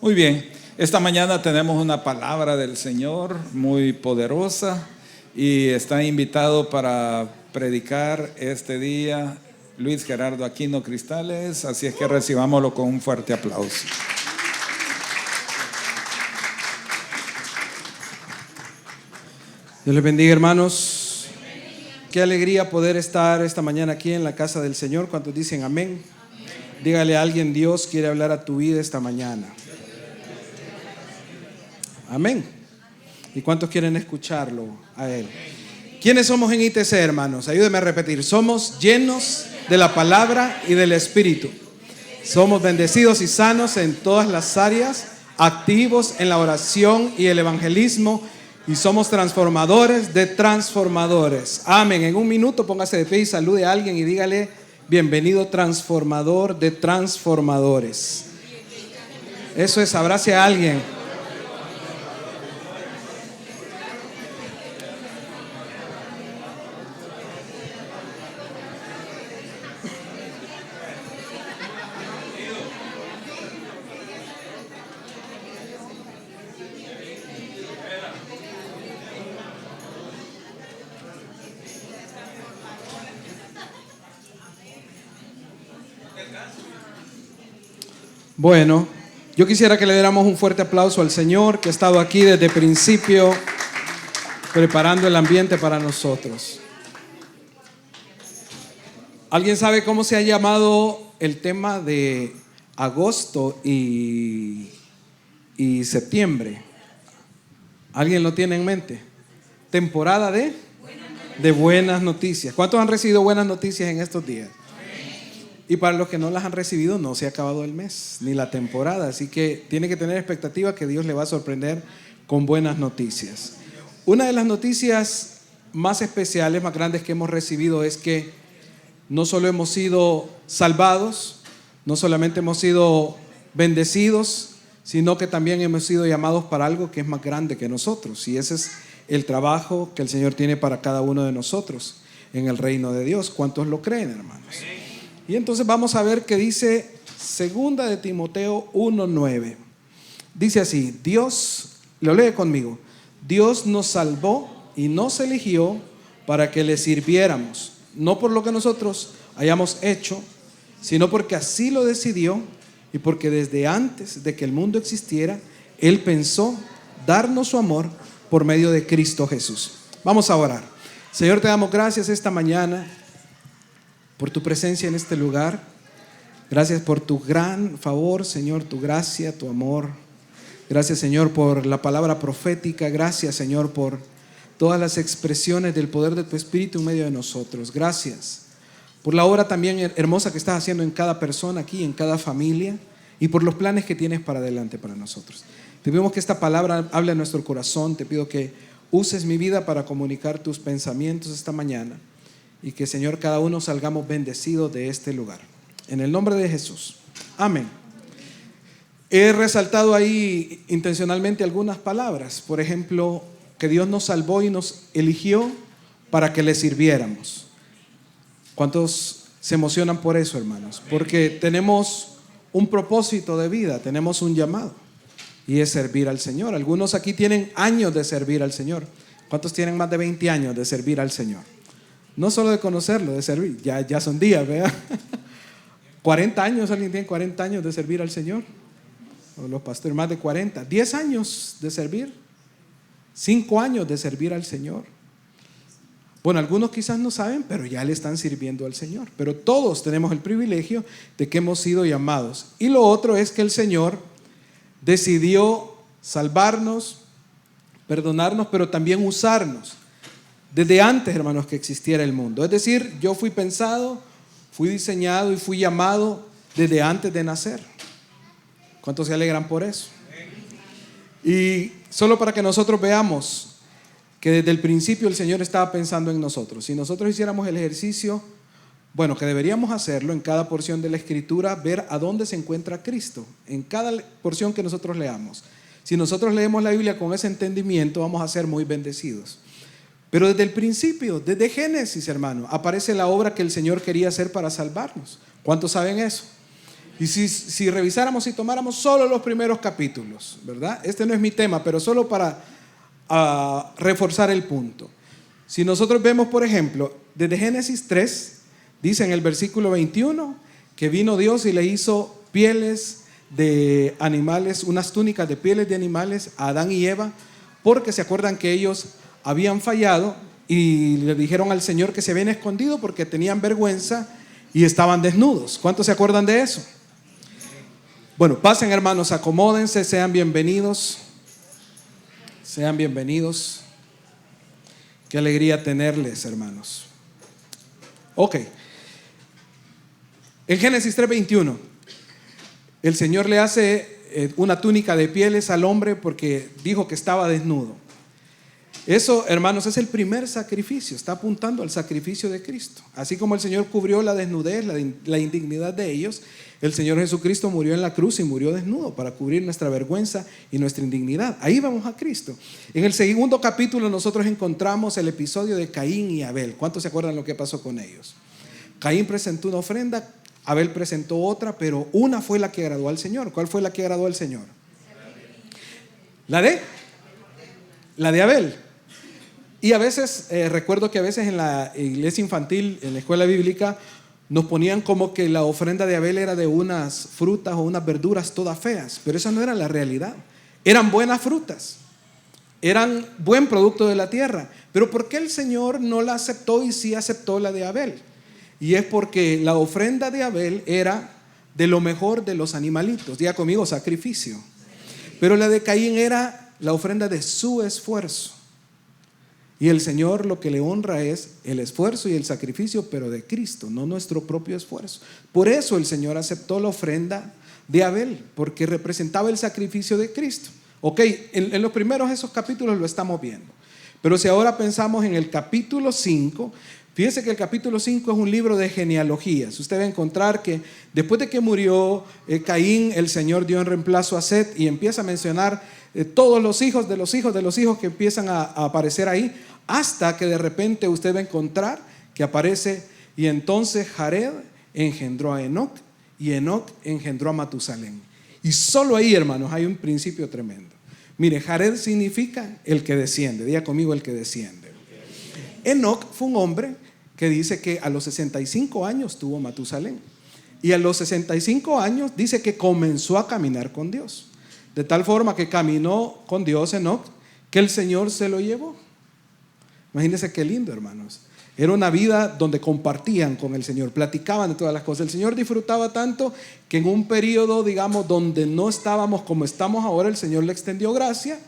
Muy bien, esta mañana tenemos una palabra del Señor muy poderosa y está invitado para predicar este día Luis Gerardo Aquino Cristales, así es que recibámoslo con un fuerte aplauso. Dios les bendiga, hermanos. Qué alegría poder estar esta mañana aquí en la casa del Señor. ¿Cuántos dicen amén? Dígale a alguien: Dios quiere hablar a tu vida esta mañana. Amén. ¿Y cuántos quieren escucharlo a Él? ¿Quiénes somos en ITC, hermanos? Ayúdenme a repetir. Somos llenos de la palabra y del Espíritu. Somos bendecidos y sanos en todas las áreas, activos en la oración y el evangelismo, y somos transformadores de transformadores. Amén. En un minuto póngase de pie y salude a alguien y dígale: bienvenido, transformador de transformadores. Eso es, abrace a alguien. Bueno, yo quisiera que le diéramos un fuerte aplauso al Señor, que ha estado aquí desde el principio preparando el ambiente para nosotros. ¿Alguien sabe cómo se ha llamado el tema de agosto y septiembre? ¿Alguien lo tiene en mente? Temporada de buenas noticias. ¿Cuántos han recibido buenas noticias en estos días? Y para los que no las han recibido, no se ha acabado el mes ni la temporada, así que tiene que tener expectativa que Dios le va a sorprender con buenas noticias. Una de las noticias más especiales, más grandes que hemos recibido es que no solo hemos sido salvados, no solamente hemos sido bendecidos, sino que también hemos sido llamados para algo que es más grande que nosotros, y ese es el trabajo que el Señor tiene para cada uno de nosotros en el reino de Dios. ¿Cuántos lo creen, hermanos? Y entonces vamos a ver qué dice segunda de Timoteo 1:9. Dice así: Dios, lo lee conmigo, Dios nos salvó y nos eligió para que le sirviéramos, no por lo que nosotros hayamos hecho, sino porque así lo decidió y porque desde antes de que el mundo existiera, Él pensó darnos su amor por medio de Cristo Jesús. Vamos a orar. Señor, te damos gracias esta mañana por tu presencia en este lugar. Gracias por tu gran favor, Señor, tu gracia, tu amor. Gracias, Señor, por la palabra profética. Gracias, Señor, por todas las expresiones del poder de tu Espíritu en medio de nosotros. Gracias por la obra también hermosa que estás haciendo en cada persona aquí, en cada familia, y por los planes que tienes para adelante para nosotros. Te pedimos que esta palabra hable a nuestro corazón. Te pido que uses mi vida para comunicar tus pensamientos esta mañana, y que, Señor, cada uno salgamos bendecidos de este lugar. En el nombre de Jesús. Amén. He resaltado ahí intencionalmente algunas palabras. Por ejemplo, que Dios nos salvó y nos eligió para que le sirviéramos. ¿Cuántos se emocionan por eso, hermanos? Porque tenemos un propósito de vida, tenemos un llamado, y es servir al Señor. Algunos aquí tienen años de servir al Señor. ¿Cuántos tienen más de 20 años de servir al Señor? No solo de conocerlo, de servir. Ya son días, ¿verdad? 40 años, ¿alguien tiene 40 años de servir al Señor? O los pastores, más de 40. 10 años de servir. 5 años de servir al Señor. Bueno, algunos quizás no saben, pero ya le están sirviendo al Señor. Pero todos tenemos el privilegio de que hemos sido llamados. Y lo otro es que el Señor decidió salvarnos, perdonarnos, pero también usarnos desde antes, hermanos, que existiera el mundo. Es decir, yo fui pensado, fui diseñado y fui llamado desde antes de nacer. ¿Cuántos se alegran por eso? Y solo para que nosotros veamos que desde el principio el Señor estaba pensando en nosotros. Si nosotros hiciéramos el ejercicio, bueno, que deberíamos hacerlo en cada porción de la Escritura, ver a dónde se encuentra Cristo, en cada porción que nosotros leamos. Si nosotros leemos la Biblia con ese entendimiento, vamos a ser muy bendecidos. Pero desde el principio, desde Génesis, hermano, aparece la obra que el Señor quería hacer para salvarnos. ¿Cuántos saben eso? Y si revisáramos y tomáramos solo los primeros capítulos, ¿verdad? Este no es mi tema, pero solo para reforzar el punto. Si nosotros vemos, por ejemplo, desde Génesis 3, dice en el versículo 21 que vino Dios y le hizo pieles de animales, unas túnicas de pieles de animales a Adán y Eva, porque se acuerdan que ellos habían fallado y le dijeron al Señor que se habían escondido porque tenían vergüenza y estaban desnudos. ¿Cuántos se acuerdan de eso? Bueno, pasen, hermanos, acomódense, sean bienvenidos. Sean bienvenidos. Qué alegría tenerles, hermanos. Ok. En Génesis 3:21, el Señor le hace una túnica de pieles al hombre porque dijo que estaba desnudo. Eso, hermanos, es el primer sacrificio. Está apuntando al sacrificio de Cristo. Así como el Señor cubrió la desnudez, la indignidad de ellos, el Señor Jesucristo murió en la cruz y murió desnudo para cubrir nuestra vergüenza y nuestra indignidad. Ahí vamos a Cristo. En el segundo capítulo nosotros encontramos el episodio de Caín y Abel. ¿Cuántos se acuerdan lo que pasó con ellos? Caín presentó una ofrenda, Abel presentó otra, pero una fue la que agradó al Señor. ¿Cuál fue la que agradó al Señor? ¿La de Abel. Y a veces, recuerdo que a veces en la iglesia infantil, en la escuela bíblica, nos ponían como que la ofrenda de Abel era de unas frutas o unas verduras todas feas, pero esa no era la realidad. Eran buenas frutas, eran buen producto de la tierra. Pero ¿por qué el Señor no la aceptó y sí aceptó la de Abel? Y es porque la ofrenda de Abel era de lo mejor de los animalitos. Diga conmigo, sacrificio. Pero la de Caín era la ofrenda de su esfuerzo. Y el Señor lo que le honra es el esfuerzo y el sacrificio, pero de Cristo, no nuestro propio esfuerzo. Por eso el Señor aceptó la ofrenda de Abel, porque representaba el sacrificio de Cristo. Ok, en los primeros esos capítulos lo estamos viendo. Pero si ahora pensamos en el capítulo 5, fíjese que el capítulo 5 es un libro de genealogías. Usted va a encontrar que después de que murió Caín, el Señor dio en reemplazo a Set y empieza a mencionar todos los hijos de los hijos de los hijos que empiezan a aparecer ahí, hasta que de repente usted va a encontrar que aparece: y entonces Jared engendró a Enoc y Enoc engendró a Matusalén. Y solo ahí, hermanos, hay un principio tremendo. Mire, Jared significa el que desciende. Diga conmigo, el que desciende. Enoc fue un hombre que dice que a los 65 años tuvo Matusalén. Y a los 65 años dice que comenzó a caminar con Dios. De tal forma que caminó con Dios Enoc, que el Señor se lo llevó. Imagínense qué lindo, hermanos. Era una vida donde compartían con el Señor, platicaban de todas las cosas. El Señor disfrutaba tanto que en un periodo, digamos, donde no estábamos como estamos ahora, el Señor le extendió gracia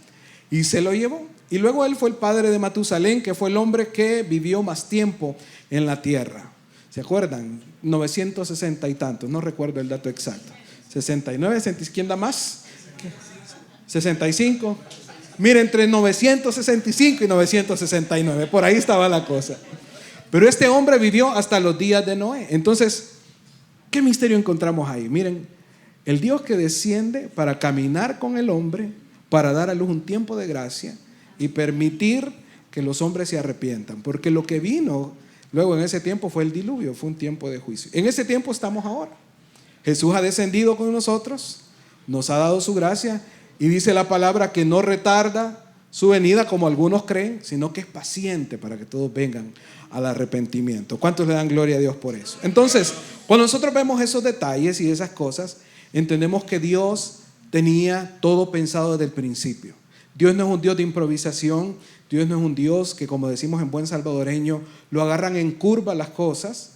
y se lo llevó. Y luego él fue el padre de Matusalén, que fue el hombre que vivió más tiempo en la tierra. ¿Se acuerdan? 960 y tantos, no recuerdo el dato exacto. 69, ¿quién da más? 65. Mire, entre 965 y 969, por ahí estaba la cosa. Pero este hombre vivió hasta los días de Noé. Entonces, ¿qué misterio encontramos ahí? Miren, el Dios que desciende para caminar con el hombre, para dar a luz un tiempo de gracia y permitir que los hombres se arrepientan. Porque lo que vino luego en ese tiempo fue el diluvio, fue un tiempo de juicio. En ese tiempo estamos ahora. Jesús ha descendido con nosotros, nos ha dado su gracia. Y dice la palabra que no retarda su venida como algunos creen, sino que es paciente para que todos vengan al arrepentimiento. ¿Cuántos le dan gloria a Dios por eso? Entonces, cuando nosotros vemos esos detalles y esas cosas, entendemos que Dios tenía todo pensado desde el principio. Dios no es un Dios de improvisación. Dios no es un Dios que, como decimos en buen salvadoreño, lo agarran en curva las cosas.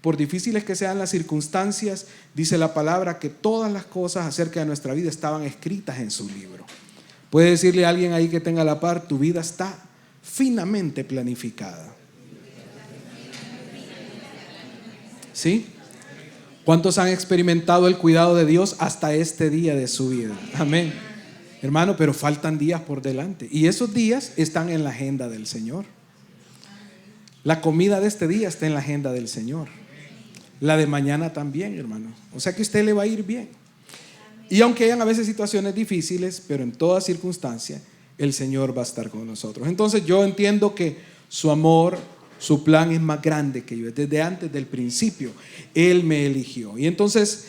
Por difíciles que sean las circunstancias, dice la palabra que todas las cosas acerca de nuestra vida estaban escritas en su libro. Puede decirle a alguien ahí que tenga a la par: tu vida está finamente planificada. ¿Sí? ¿Cuántos han experimentado el cuidado de Dios hasta este día de su vida? Amén. Hermano, pero faltan días por delante. Y esos días están en la agenda del Señor. La comida de este día está en la agenda del Señor. La de mañana también, hermano. O sea que a usted le va a ir bien. Y aunque hayan a veces situaciones difíciles, pero en toda circunstancia, el Señor va a estar con nosotros. Entonces yo entiendo que su amor, su plan es más grande que yo. Desde antes del principio, Él me eligió. Y entonces,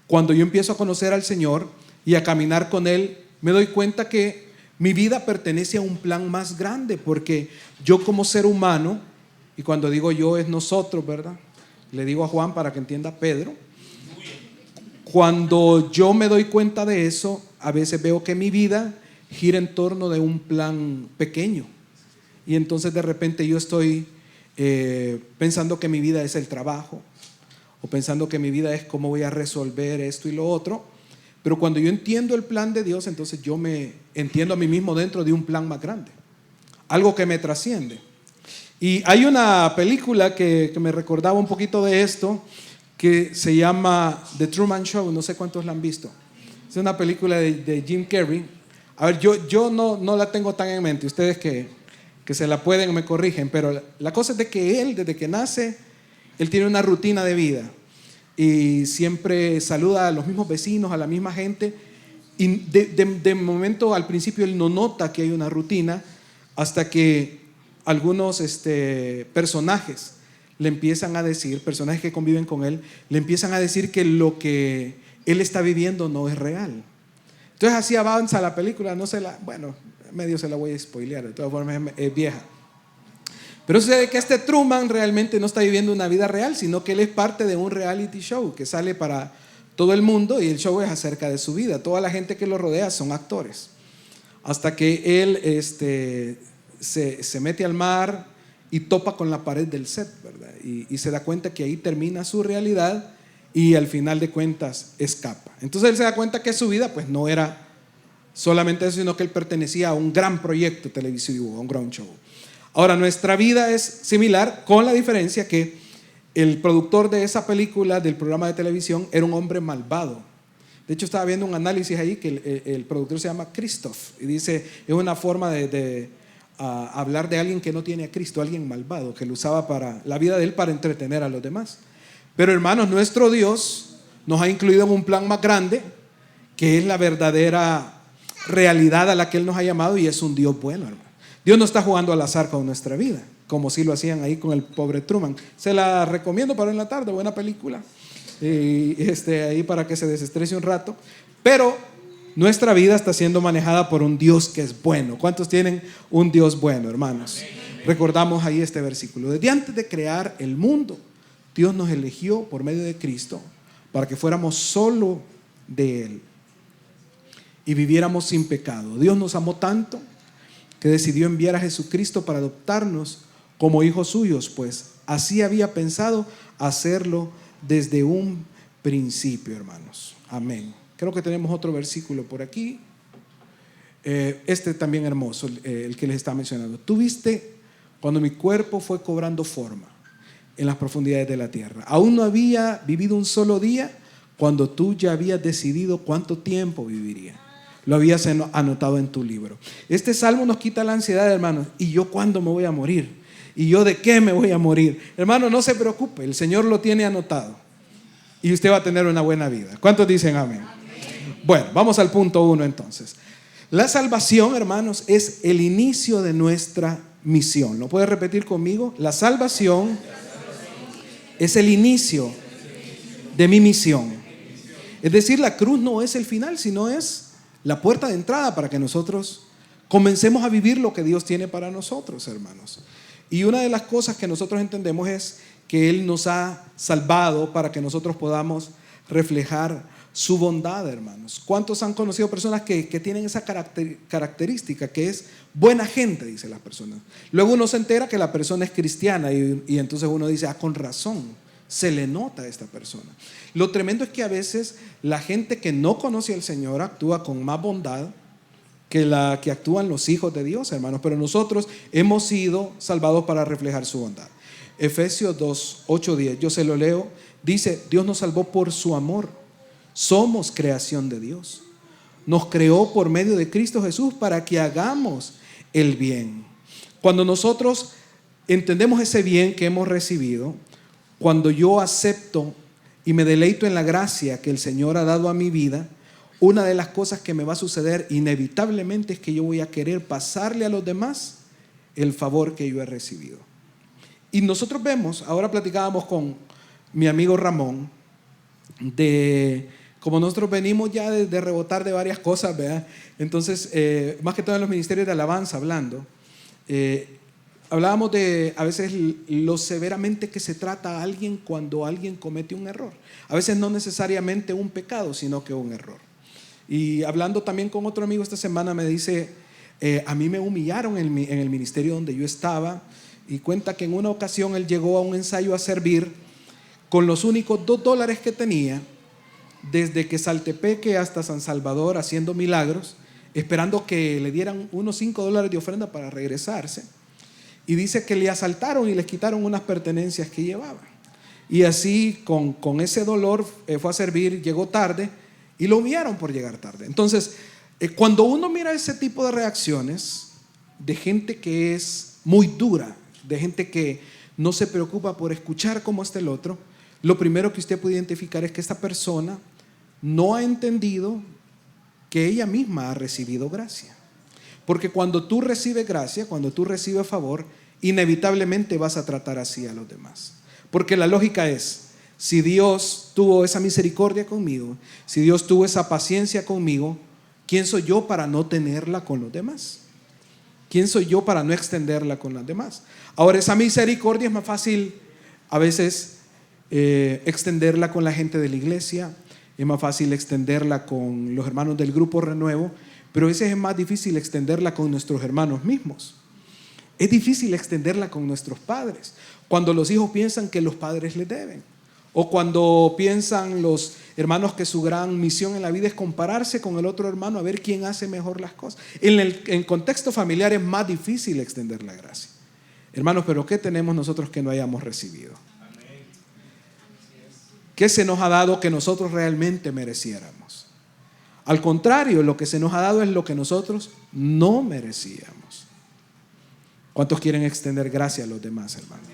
cuando yo empiezo a conocer al Señor y a caminar con Él, me doy cuenta que mi vida pertenece a un plan más grande, porque yo como ser humano, y cuando digo yo es nosotros, ¿verdad? Le digo a Juan para que entienda Pedro. Cuando yo me doy cuenta de eso, a veces veo que mi vida gira en torno de un plan pequeño. Y entonces de repente yo estoy pensando que mi vida es el trabajo, o pensando que mi vida es cómo voy a resolver esto y lo otro. Pero cuando yo entiendo el plan de Dios, entonces yo me entiendo a mí mismo dentro de un plan más grande, algo que me trasciende. Y hay una película que me recordaba un poquito de esto, que se llama The Truman Show. No sé cuántos la han visto. Es una película de Jim Carrey. A ver, yo no la tengo tan en mente. Ustedes que se la pueden me corrigen, pero la cosa es de que él, desde que nace, él tiene una rutina de vida y siempre saluda a los mismos vecinos, a la misma gente, y de momento al principio él no nota que hay una rutina, hasta que algunos personajes le empiezan a decir, personajes que conviven con él, le empiezan a decir que lo que él está viviendo no es real. Entonces así avanza la película, bueno, medio se la voy a spoilear, de todas formas es vieja. Pero sucede que este Truman realmente no está viviendo una vida real, sino que él es parte de un reality show que sale para todo el mundo, y el show es acerca de su vida. Toda la gente que lo rodea son actores. Hasta que él se mete al mar y topa con la pared del set, ¿verdad? Y se da cuenta que ahí termina su realidad y al final de cuentas escapa. Entonces él se da cuenta que su vida pues no era solamente eso, sino que él pertenecía a un gran proyecto televisivo, a un gran show. Ahora, nuestra vida es similar, con la diferencia que el productor de esa película, del programa de televisión, era un hombre malvado. De hecho, estaba viendo un análisis ahí que el productor se llama Christoph, y dice, es una forma de hablar de alguien que no tiene a Cristo, alguien malvado, que lo usaba para la vida de él para entretener a los demás. Pero hermanos, nuestro Dios nos ha incluido en un plan más grande, que es la verdadera realidad a la que Él nos ha llamado, y es un Dios bueno, hermano. Dios no está jugando al azar con nuestra vida, como si lo hacían ahí con el pobre Truman. Se la recomiendo para en la tarde, buena película, ahí para que se desestrese un rato. Pero nuestra vida está siendo manejada por un Dios que es bueno. ¿Cuántos tienen un Dios bueno, hermanos? Recordamos ahí este versículo. Desde antes de crear el mundo, Dios nos eligió por medio de Cristo para que fuéramos solo de Él y viviéramos sin pecado. Dios nos amó tanto que decidió enviar a Jesucristo para adoptarnos como hijos suyos, pues así había pensado hacerlo desde un principio, hermanos. Amén. Creo que tenemos otro versículo por aquí. También hermoso, el que les está mencionando. Tú viste cuando mi cuerpo fue cobrando forma en las profundidades de la tierra. Aún no había vivido un solo día cuando tú ya habías decidido cuánto tiempo viviría. Lo habías anotado en tu libro. Este salmo nos quita la ansiedad, hermanos. ¿Y yo cuándo me voy a morir? ¿Y yo de qué me voy a morir? Hermano, no se preocupe, el Señor lo tiene anotado y usted va a tener una buena vida. ¿Cuántos dicen amén? Bueno, vamos al punto 1 entonces. La salvación, hermanos, es el inicio de nuestra misión. ¿Lo puede repetir conmigo? La salvación es el inicio de mi misión. Es decir, la cruz no es el final, sino es la puerta de entrada para que nosotros comencemos a vivir lo que Dios tiene para nosotros, hermanos. Y una de las cosas que nosotros entendemos es que Él nos ha salvado para que nosotros podamos reflejar su bondad, hermanos. ¿Cuántos han conocido personas que tienen esa característica, que es buena gente, dice las personas? Luego uno se entera que la persona es cristiana y entonces uno dice, con razón, se le nota a esta persona. Lo tremendo es que a veces la gente que no conoce al Señor actúa con más bondad que la que actúan los hijos de Dios, hermanos. Pero nosotros hemos sido salvados para reflejar su bondad. Efesios 2, 8, 10, yo se lo leo. Dice, Dios nos salvó por su amor. Somos creación de Dios. Nos creó por medio de Cristo Jesús para que hagamos el bien. Cuando nosotros entendemos ese bien que hemos recibido, cuando yo acepto y me deleito en la gracia que el Señor ha dado a mi vida, una de las cosas que me va a suceder inevitablemente es que yo voy a querer pasarle a los demás el favor que yo he recibido. Y nosotros vemos, ahora platicábamos con mi amigo Ramón de como nosotros venimos ya de rebotar de varias cosas, ¿verdad? Entonces, más que todo en los ministerios de alabanza hablando, hablábamos de a veces lo severamente que se trata a alguien cuando alguien comete un error. A veces no necesariamente un pecado, sino que un error. Y hablando también con otro amigo esta semana me dice, a mí me humillaron en el ministerio donde yo estaba, y cuenta que en una ocasión él llegó a un ensayo a servir con los únicos $2 que tenía, desde que Saltepeque hasta San Salvador, haciendo milagros, esperando que le dieran unos $5 de ofrenda para regresarse. Y dice que le asaltaron y les quitaron unas pertenencias que llevaba. Y así, con ese dolor, fue a servir, llegó tarde y lo humillaron por llegar tarde. Entonces, cuando uno mira ese tipo de reacciones de gente que es muy dura, de gente que no se preocupa por escuchar cómo está el otro, lo primero que usted puede identificar es que esta persona no ha entendido que ella misma ha recibido gracia. Porque cuando tú recibes gracia, cuando tú recibes favor, inevitablemente vas a tratar así a los demás. Porque la lógica es, si Dios tuvo esa misericordia conmigo, si Dios tuvo esa paciencia conmigo, ¿quién soy yo para no tenerla con los demás? ¿Quién soy yo para no extenderla con los demás? Ahora, esa misericordia es más fácil a veces extenderla con la gente de la iglesia, es más fácil extenderla con los hermanos del grupo Renuevo, pero a veces es más difícil extenderla con nuestros hermanos mismos. Es difícil extenderla con nuestros padres, cuando los hijos piensan que los padres les deben, o cuando piensan los hermanos que su gran misión en la vida es compararse con el otro hermano a ver quién hace mejor las cosas. En contexto familiar es más difícil extender la gracia. Hermanos, pero ¿qué tenemos nosotros que no hayamos recibido? ¿Qué se nos ha dado que nosotros realmente mereciéramos? Al contrario, lo que se nos ha dado es lo que nosotros no merecíamos. ¿Cuántos quieren extender gracia a los demás, hermanos?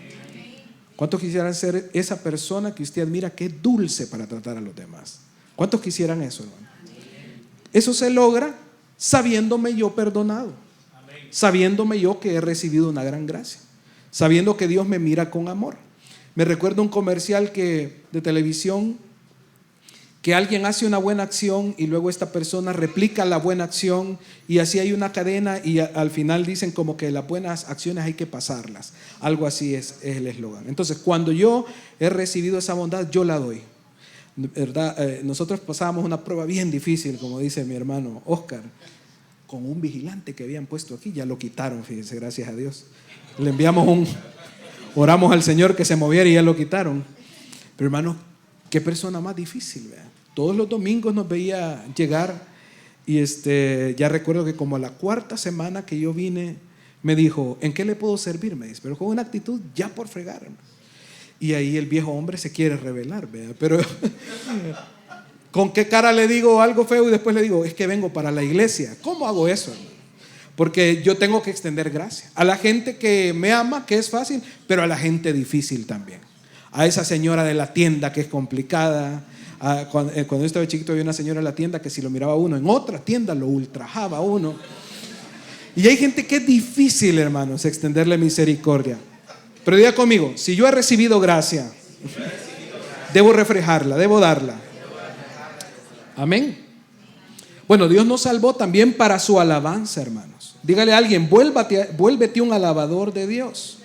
¿Cuántos quisieran ser esa persona que usted admira que es dulce para tratar a los demás? ¿Cuántos quisieran eso, hermano? Eso se logra sabiéndome yo perdonado, sabiéndome yo que he recibido una gran gracia, sabiendo que Dios me mira con amor. Me recuerdo un comercial de televisión, que alguien hace una buena acción y luego esta persona replica la buena acción, y así hay una cadena, y al final dicen como que las buenas acciones hay que pasarlas. Algo así es el eslogan. Entonces, cuando yo he recibido esa bondad, yo la doy, ¿verdad? Nosotros pasábamos una prueba bien difícil, como dice mi hermano Oscar, con un vigilante que habían puesto aquí. Ya lo quitaron, fíjense, gracias a Dios. Le enviamos oramos al Señor que se moviera y ya lo quitaron. Pero hermano, qué persona más difícil, ¿verdad? Todos los domingos nos veía llegar, y ya recuerdo que como a la 4ª semana que yo vine, me dijo, ¿en qué le puedo servir? Me dice, pero con una actitud ya por fregar. Y ahí el viejo hombre se quiere rebelar, ¿verdad? Pero ¿con qué cara le digo algo feo y después le digo, es que vengo para la iglesia? ¿Cómo hago eso, hermano? Porque yo tengo que extender gracia a la gente que me ama, que es fácil, pero a la gente difícil también. A esa señora de la tienda que es complicada. Cuando yo estaba chiquito había una señora en la tienda que si lo miraba uno en otra tienda lo ultrajaba a uno. Y hay gente que es difícil, hermanos, extenderle misericordia. Pero diga conmigo, si yo he recibido gracia, debo reflejarla, debo darla. Amén. Bueno, Dios nos salvó también para su alabanza, hermanos. Dígale a alguien, vuélvete un alabador de Dios.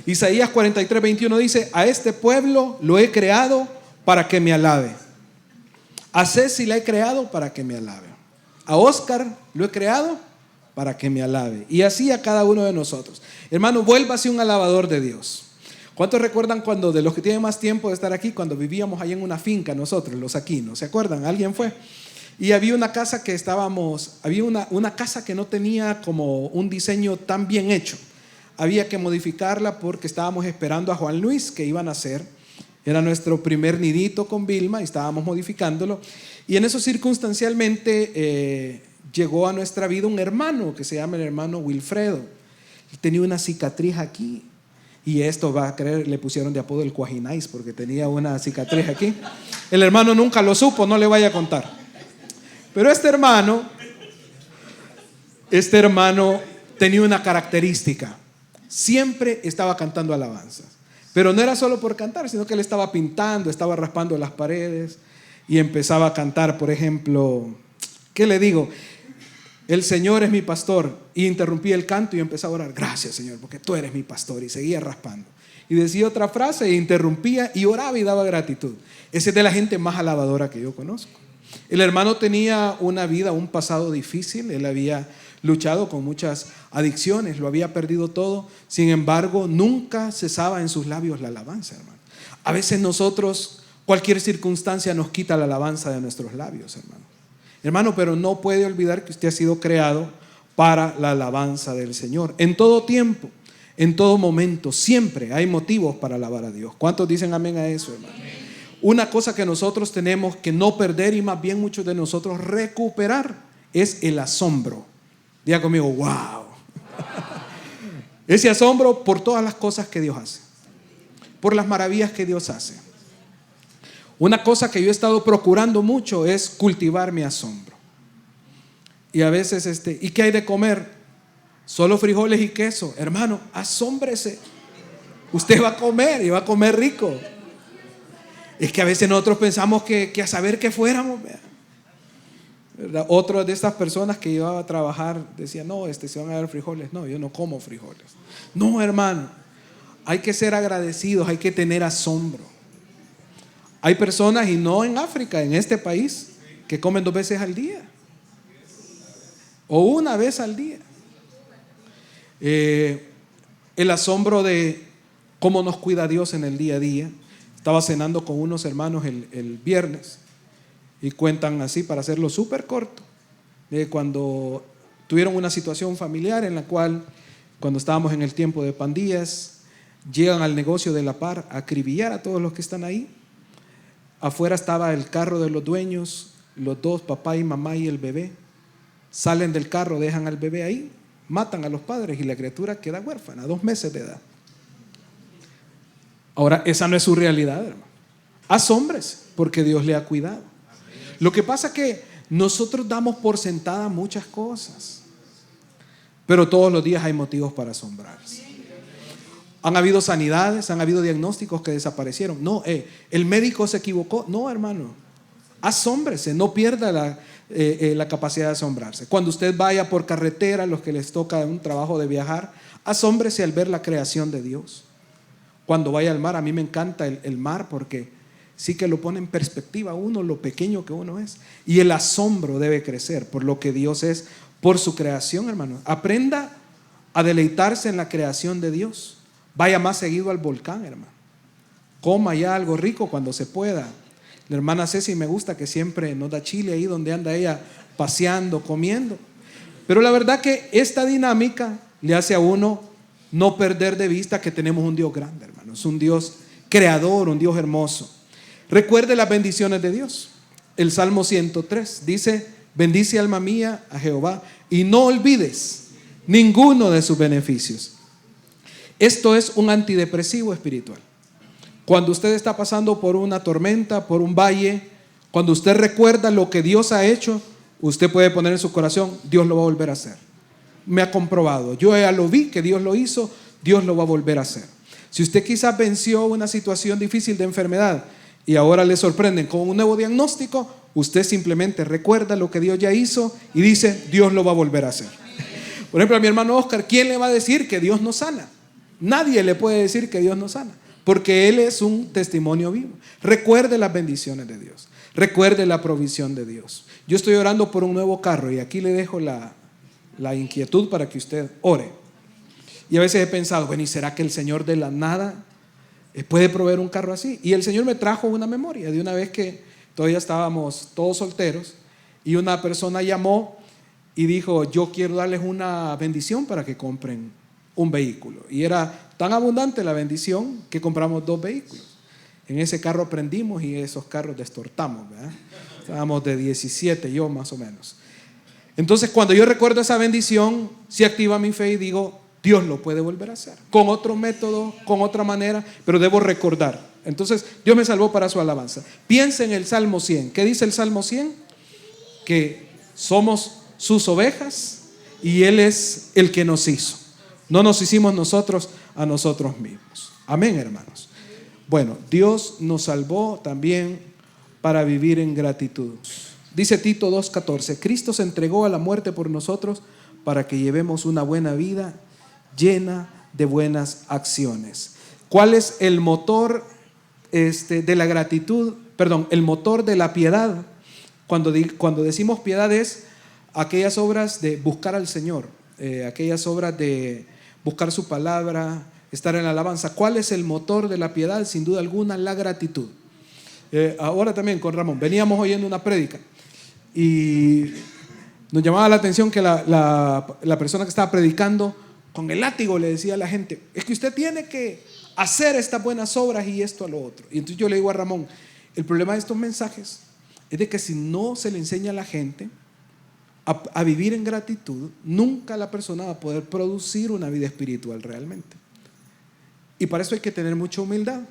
Isaías 43:21 dice, a este pueblo lo he creado para que me alabe. A Ceci la he creado para que me alabe. A Oscar lo he creado para que me alabe. Y así a cada uno de nosotros. Hermano, vuélvase un alabador de Dios. ¿Cuántos recuerdan cuando, de los que tienen más tiempo de estar aquí, cuando vivíamos allá en una finca nosotros, los Aquinos? ¿Se acuerdan? ¿Alguien fue? Y había una casa que había una casa que no tenía como un diseño tan bien hecho. Había que modificarla porque estábamos esperando a Juan Luis, que iban a hacer. Era nuestro primer nidito con Vilma y estábamos modificándolo. Y en eso circunstancialmente llegó a nuestra vida un hermano que se llama el hermano Wilfredo. Él tenía una cicatriz aquí. Y esto va a creer, le pusieron de apodo el Cuajinais porque tenía una cicatriz aquí. El hermano nunca lo supo, no le vaya a contar. Pero este hermano tenía una característica. Siempre estaba cantando alabanzas. Pero no era solo por cantar, sino que él estaba pintando, estaba raspando las paredes y empezaba a cantar, por ejemplo, ¿qué le digo? El Señor es mi pastor. Y interrumpía el canto y empezaba a orar. Gracias, Señor, porque tú eres mi pastor. Y seguía raspando. Y decía otra frase e interrumpía y oraba y daba gratitud. Ese es de la gente más alabadora que yo conozco. El hermano tenía una vida, un pasado difícil. Él había luchado con muchas adicciones, lo había perdido todo. Sin embargo, nunca cesaba en sus labios la alabanza, hermano. A veces nosotros, cualquier circunstancia nos quita la alabanza de nuestros labios, hermano. Hermano, pero no puede olvidar que usted ha sido creado para la alabanza del Señor. En todo tiempo, en todo momento, siempre hay motivos para alabar a Dios. ¿Cuántos dicen amén a eso, hermano? Amén. Una cosa que nosotros tenemos que no perder y más bien muchos de nosotros recuperar es el asombro. Diga conmigo, wow. Ese asombro por todas las cosas que Dios hace, por las maravillas que Dios hace. Una cosa que yo he estado procurando mucho es cultivar mi asombro. Y a veces, ¿y qué hay de comer? Solo frijoles y queso. Hermano, asómbrese. Usted va a comer y va a comer rico. Es que a veces nosotros pensamos que a saber qué fuéramos. ¿Verdad? Otra de estas personas que iba a trabajar decía, no, se van a dar frijoles. No, yo no como frijoles. No, hermano, hay que ser agradecidos, hay que tener asombro. Hay personas, y no en África, en este país, que comen 2 veces al día. O 1 vez al día. El asombro de cómo nos cuida Dios en el día a día. Estaba cenando con unos hermanos el viernes y cuentan así, para hacerlo súper corto, de cuando tuvieron una situación familiar en la cual, cuando estábamos en el tiempo de pandillas, llegan al negocio de la par a acribillar a todos los que están ahí. Afuera estaba el carro de los dueños, los 2, papá y mamá y el bebé. Salen del carro, dejan al bebé ahí, matan a los padres y la criatura queda huérfana, 2 meses de edad. Ahora, esa no es su realidad, hermano. Asómbrese, porque Dios le ha cuidado. Lo que pasa es que nosotros damos por sentada muchas cosas, pero todos los días hay motivos para asombrarse. Han habido sanidades, han habido diagnósticos que desaparecieron. No, el médico se equivocó. No, hermano, asómbrese, no pierda la capacidad de asombrarse. Cuando usted vaya por carretera, los que les toca un trabajo de viajar, asómbrese al ver la creación de Dios. Cuando vaya al mar, a mí me encanta el mar porque sí que lo pone en perspectiva uno, lo pequeño que uno es. Y el asombro debe crecer por lo que Dios es, por su creación, hermano. Aprenda a deleitarse en la creación de Dios. Vaya más seguido al volcán, hermano. Coma ya algo rico cuando se pueda. La hermana Ceci me gusta que siempre nos da chile ahí donde anda ella paseando, comiendo. Pero la verdad que esta dinámica le hace a uno no perder de vista que tenemos un Dios grande, hermano. Es un Dios creador, un Dios hermoso. Recuerde las bendiciones de Dios. El Salmo 103 dice, bendice alma mía a Jehová y no olvides ninguno de sus beneficios. Esto es un antidepresivo espiritual. Cuando usted está pasando por una tormenta, por un valle, cuando usted recuerda lo que Dios ha hecho, usted puede poner en su corazón, Dios lo va a volver a hacer. Me ha comprobado, yo ya lo vi que Dios lo hizo, Dios lo va a volver a hacer. Si usted quizás venció una situación difícil de enfermedad y ahora le sorprenden con un nuevo diagnóstico, usted simplemente recuerda lo que Dios ya hizo y dice, Dios lo va a volver a hacer. Por ejemplo, a mi hermano Oscar, ¿quién le va a decir que Dios no sana? Nadie le puede decir que Dios no sana, porque Él es un testimonio vivo. Recuerde las bendiciones de Dios, recuerde la provisión de Dios. Yo estoy orando por un nuevo carro y aquí le dejo la inquietud para que usted ore. Y a veces he pensado, bueno, ¿y será que el Señor de la nada puede proveer un carro así? Y el Señor me trajo una memoria de una vez que todavía estábamos todos solteros y una persona llamó y dijo, yo quiero darles una bendición para que compren un vehículo. Y era tan abundante la bendición que compramos 2 vehículos. En ese carro aprendimos y esos carros destortamos, ¿verdad? Estábamos de 17, yo más o menos. Entonces, cuando yo recuerdo esa bendición, se activa mi fe y digo, Dios lo puede volver a hacer. Con otro método, con otra manera, pero debo recordar. Entonces, Dios me salvó para su alabanza. Piensa en el Salmo 100. ¿Qué dice el Salmo 100? Que somos sus ovejas y Él es el que nos hizo. No nos hicimos nosotros a nosotros mismos. Amén, hermanos. Bueno, Dios nos salvó también para vivir en gratitud. Dice Tito 2:14, Cristo se entregó a la muerte por nosotros para que llevemos una buena vida llena de buenas acciones. ¿Cuál es el motor de la gratitud? Perdón, el motor de la piedad. Cuando decimos piedad es aquellas obras de buscar al Señor, aquellas obras de buscar su palabra, estar en la alabanza. ¿Cuál es el motor de la piedad? Sin duda alguna, la gratitud. Ahora también con Ramón, veníamos oyendo una prédica y nos llamaba la atención que la persona que estaba predicando con el látigo le decía a la gente, es que usted tiene que hacer estas buenas obras y esto a lo otro. Y entonces yo le digo a Ramón, el problema de estos mensajes es de que si no se le enseña a la gente a vivir en gratitud, nunca la persona va a poder producir una vida espiritual realmente. Y para eso hay que tener mucha humildad.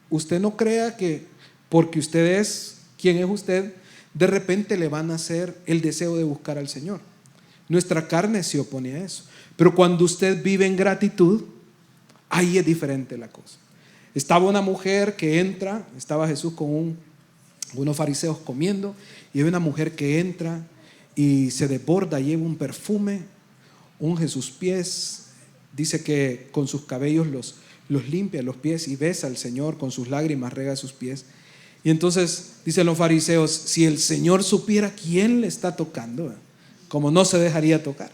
Usted no crea que porque usted es quien es usted, de repente le van a nacer el deseo de buscar al Señor. Nuestra carne se opone a eso. Pero cuando usted vive en gratitud, ahí es diferente la cosa. Estaba una mujer que entra, estaba Jesús con unos fariseos comiendo, y hay una mujer que entra y se desborda, lleva un perfume, unge sus pies, dice que con sus cabellos los limpia los pies y besa al Señor, con sus lágrimas rega sus pies. Y entonces dicen los fariseos, si el Señor supiera quién le está tocando, como no se dejaría tocar.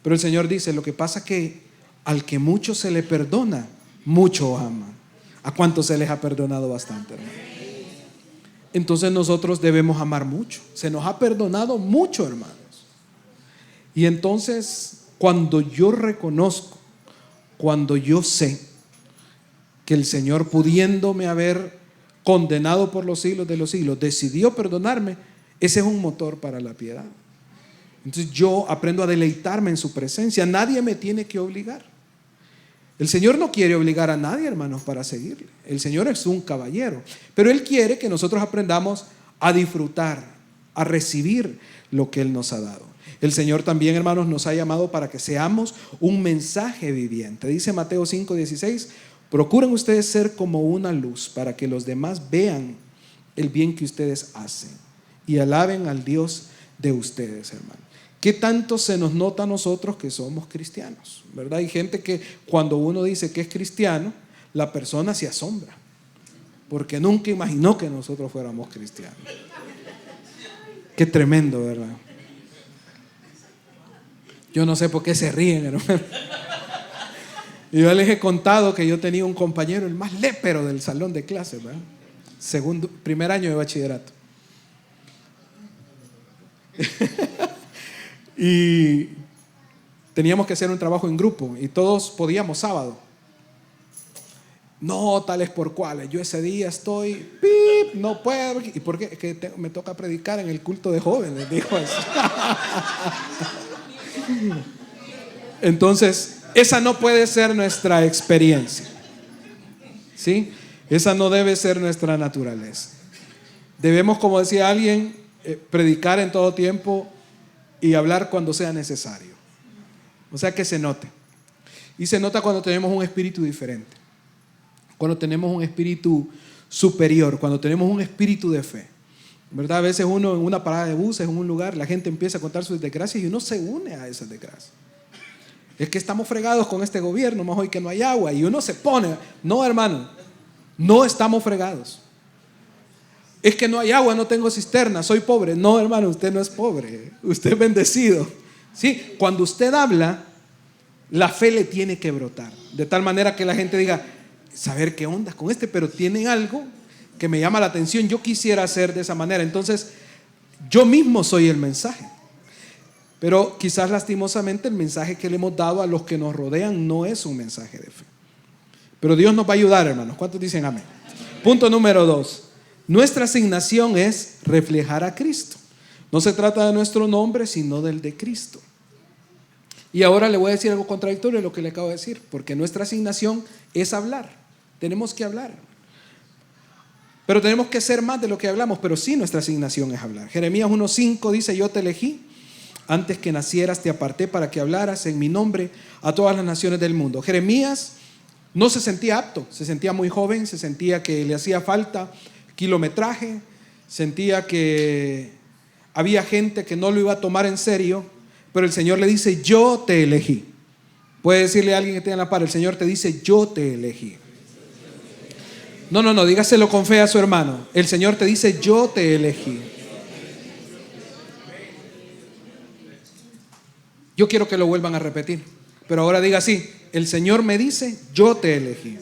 Pero el Señor dice, lo que pasa es que al que mucho se le perdona, mucho ama. ¿A cuántos se les ha perdonado bastante, hermano? Entonces nosotros debemos amar mucho. Se nos ha perdonado mucho, hermanos. Y entonces, cuando yo reconozco, cuando yo sé que el Señor, pudiéndome haber condenado por los siglos de los siglos, decidió perdonarme, ese es un motor para la piedad. Entonces yo aprendo a deleitarme en su presencia. Nadie me tiene que obligar. El Señor no quiere obligar a nadie, hermanos, para seguirle. El Señor es un caballero, pero Él quiere que nosotros aprendamos a disfrutar, a recibir lo que Él nos ha dado. El Señor también, hermanos, nos ha llamado para que seamos un mensaje viviente. Dice Mateo 5:16, procuren ustedes ser como una luz para que los demás vean el bien que ustedes hacen y alaben al Dios de ustedes, hermanos. ¿Qué tanto se nos nota a nosotros que somos cristianos? ¿Verdad? Hay gente que cuando uno dice que es cristiano, la persona se asombra, porque nunca imaginó que nosotros fuéramos cristianos. Qué tremendo, ¿verdad? Yo no sé por qué se ríen, hermano. Yo les he contado que yo tenía un compañero, el más lépero del salón de clases, ¿verdad? Primer año de bachillerato. Y teníamos que hacer un trabajo en grupo y todos podíamos sábado. No, tales por cuales. Yo ese día estoy, no puedo. ¿Y por qué? Es que me toca predicar en el culto de jóvenes, dijo eso. Entonces, esa no puede ser nuestra experiencia, ¿sí? Esa no debe ser nuestra naturaleza. Debemos, como decía alguien, predicar en todo tiempo y hablar cuando sea necesario. O sea, que se note. Y se nota cuando tenemos un espíritu diferente, cuando tenemos un espíritu superior, cuando tenemos un espíritu de fe, ¿verdad? A veces uno en una parada de buses, en un lugar, la gente empieza a contar sus desgracias y uno se une a esas desgracias. Es que estamos fregados con este gobierno, más hoy que no hay agua, y uno se pone. No, hermano, no estamos fregados. Es que no hay agua, no tengo cisterna, soy pobre. No, hermano, usted no es pobre, usted es bendecido. ¿Sí? Cuando usted habla, la fe le tiene que brotar, de tal manera que la gente diga, saber qué onda con este, pero tiene algo que me llama la atención, yo quisiera hacer de esa manera. Entonces, yo mismo soy el mensaje. Pero quizás lastimosamente el mensaje que le hemos dado a los que nos rodean no es un mensaje de fe. Pero Dios nos va a ayudar, hermanos. ¿Cuántos dicen amén? Punto número 2. Nuestra asignación es reflejar a Cristo. No se trata de nuestro nombre, sino del de Cristo. Y ahora le voy a decir algo contradictorio a lo que le acabo de decir, porque nuestra asignación es hablar. Tenemos que hablar. Pero tenemos que ser más de lo que hablamos, pero sí nuestra asignación es hablar. Jeremías 1:5 dice, yo te elegí. Antes que nacieras te aparté para que hablaras en mi nombre a todas las naciones del mundo. Jeremías No se sentía apto, se sentía muy joven, se sentía que le hacía falta kilometraje, sentía que había gente que no lo iba a tomar en serio, pero el Señor le dice, yo te elegí. Puede decirle a alguien que tenga la par, el Señor te dice, yo te elegí. No, dígaselo con fe a su hermano. El Señor te dice, yo te elegí. Yo quiero que lo vuelvan a repetir, pero ahora diga así, el Señor me dice, yo te elegí.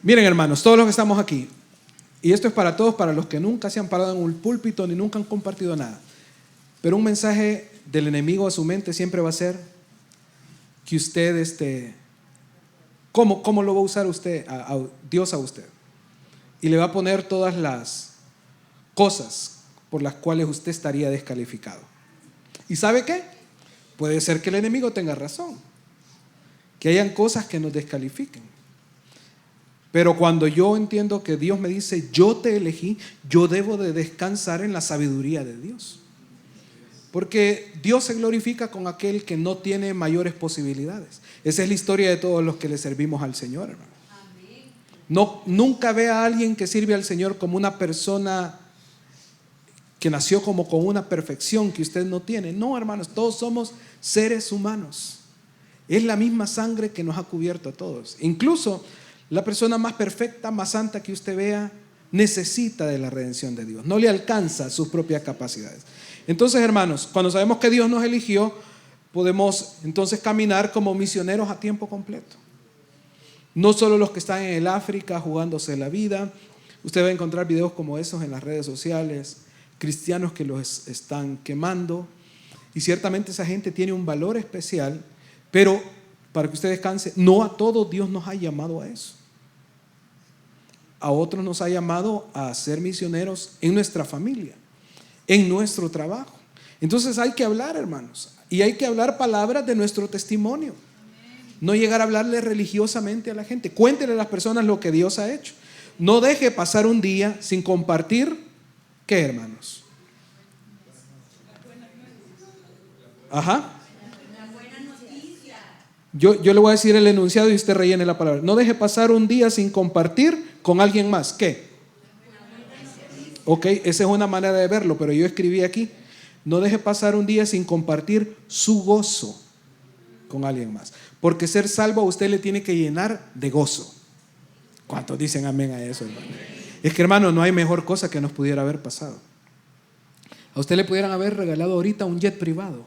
Miren, hermanos, todos los que estamos aquí, y esto es para todos, para los que nunca se han parado en un púlpito ni nunca han compartido nada, pero un mensaje del enemigo a su mente siempre va a ser que usted, ¿cómo lo va a usar usted, a Dios a usted? Y le va a poner todas las cosas por las cuales usted estaría descalificado. ¿Y sabe qué? Puede ser que el enemigo tenga razón, que hayan cosas que nos descalifiquen. Pero cuando yo entiendo que Dios me dice, yo te elegí, yo debo de descansar en la sabiduría de Dios. Porque Dios se glorifica con aquel que no tiene mayores posibilidades. Esa es la historia de todos los que le servimos al Señor, hermano. No, nunca ve a alguien que sirve al Señor como una persona que nació como con una perfección que usted no tiene. No, hermanos, todos somos seres humanos. Es la misma sangre que nos ha cubierto a todos. Incluso la persona más perfecta, más santa que usted vea, necesita de la redención de Dios. No le alcanza sus propias capacidades. Entonces, hermanos, cuando sabemos que Dios nos eligió, podemos entonces caminar como misioneros a tiempo completo. No solo los que están en el África jugándose la vida. Usted va a encontrar videos como esos en las redes sociales, cristianos que los están quemando, y ciertamente esa gente tiene un valor especial, pero para que usted descanse, no a todos Dios nos ha llamado a eso. A otros nos ha llamado a ser misioneros en nuestra familia, en nuestro trabajo. Entonces hay que hablar, hermanos, y hay que hablar palabras de nuestro testimonio. No llegar a hablarle religiosamente a la gente. Cuéntele a las personas lo que Dios ha hecho. No deje pasar un día sin compartir. ¿Qué, hermanos? Ajá. Yo le voy a decir el enunciado y usted rellene la palabra. No deje pasar un día sin compartir con alguien más. ¿Qué? Ok, esa es una manera de verlo, pero yo escribí aquí. No deje pasar un día sin compartir su gozo con alguien más. Porque ser salvo a usted le tiene que llenar de gozo. ¿Cuántos dicen amén a eso, hermano? Es que, hermano, no hay mejor cosa que nos pudiera haber pasado. A usted le pudieran haber regalado ahorita un jet privado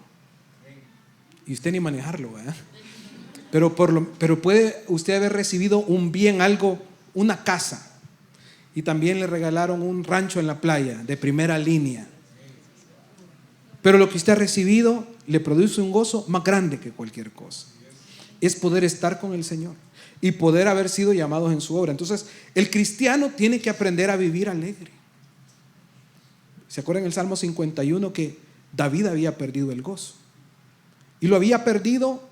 y usted ni manejarlo, ¿verdad? Pero puede usted haber recibido un bien, algo, una casa, y también le regalaron un rancho en la playa de primera línea. Pero lo que usted ha recibido le produce un gozo más grande que cualquier cosa. Es poder estar con el Señor y poder haber sido llamados en su obra. Entonces, el cristiano tiene que aprender a vivir alegre. ¿Se acuerdan en el Salmo 51 que David había perdido el gozo? Y lo había perdido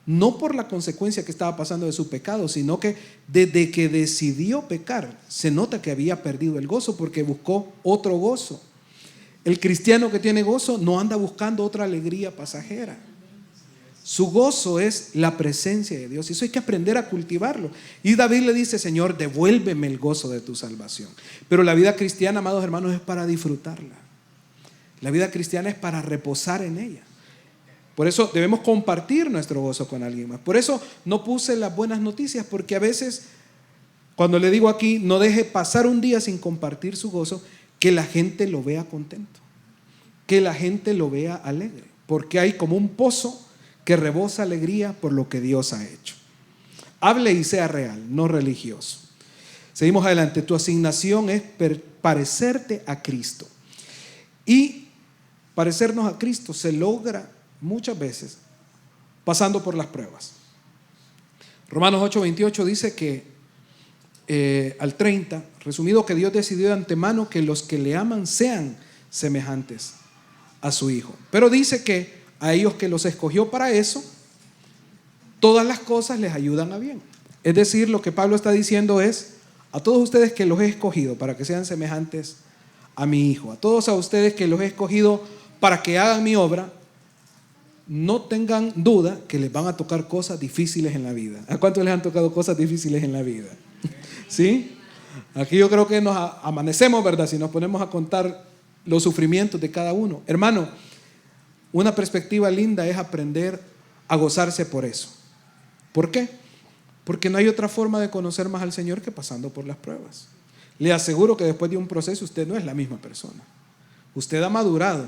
no por la consecuencia que estaba pasando de su pecado, sino que desde que decidió pecar, se nota que había perdido el gozo porque buscó otro gozo. El cristiano que tiene gozo no anda buscando otra alegría pasajera. Su gozo es la presencia de Dios, y eso hay que aprender a cultivarlo. Y David le dice, Señor, devuélveme el gozo de tu salvación. Pero la vida cristiana, amados hermanos, es para disfrutarla. La vida cristiana es para reposar en ella. Por eso debemos compartir nuestro gozo con alguien más. Por eso no puse las buenas noticias, porque a veces, cuando le digo aquí, no deje pasar un día sin compartir su gozo, que la gente lo vea contento, que la gente lo vea alegre, porque hay como un pozo que rebosa alegría por lo que Dios ha hecho. Hable y sea real, no religioso. Seguimos adelante. Tu asignación es parecerte a Cristo. Y parecernos a Cristo se logra muchas veces pasando por las pruebas. Romanos 8:28 dice que al 30, resumido, que Dios decidió de antemano que los que le aman sean semejantes a su Hijo. Pero dice que a ellos que los escogió para eso, todas las cosas les ayudan a bien. Es decir, lo que Pablo está diciendo es, a todos ustedes que los he escogido para que sean semejantes a mi Hijo, a todos a ustedes que los he escogido para que hagan mi obra, no tengan duda que les van a tocar cosas difíciles en la vida. ¿A cuántos les han tocado cosas difíciles en la vida? ¿Sí? Aquí yo creo que nos amanecemos, ¿verdad? Si nos ponemos a contar los sufrimientos de cada uno. Hermano, una perspectiva linda es aprender a gozarse por eso. ¿Por qué? Porque no hay otra forma de conocer más al Señor que pasando por las pruebas. Le aseguro que después de un proceso usted no es la misma persona. Usted ha madurado,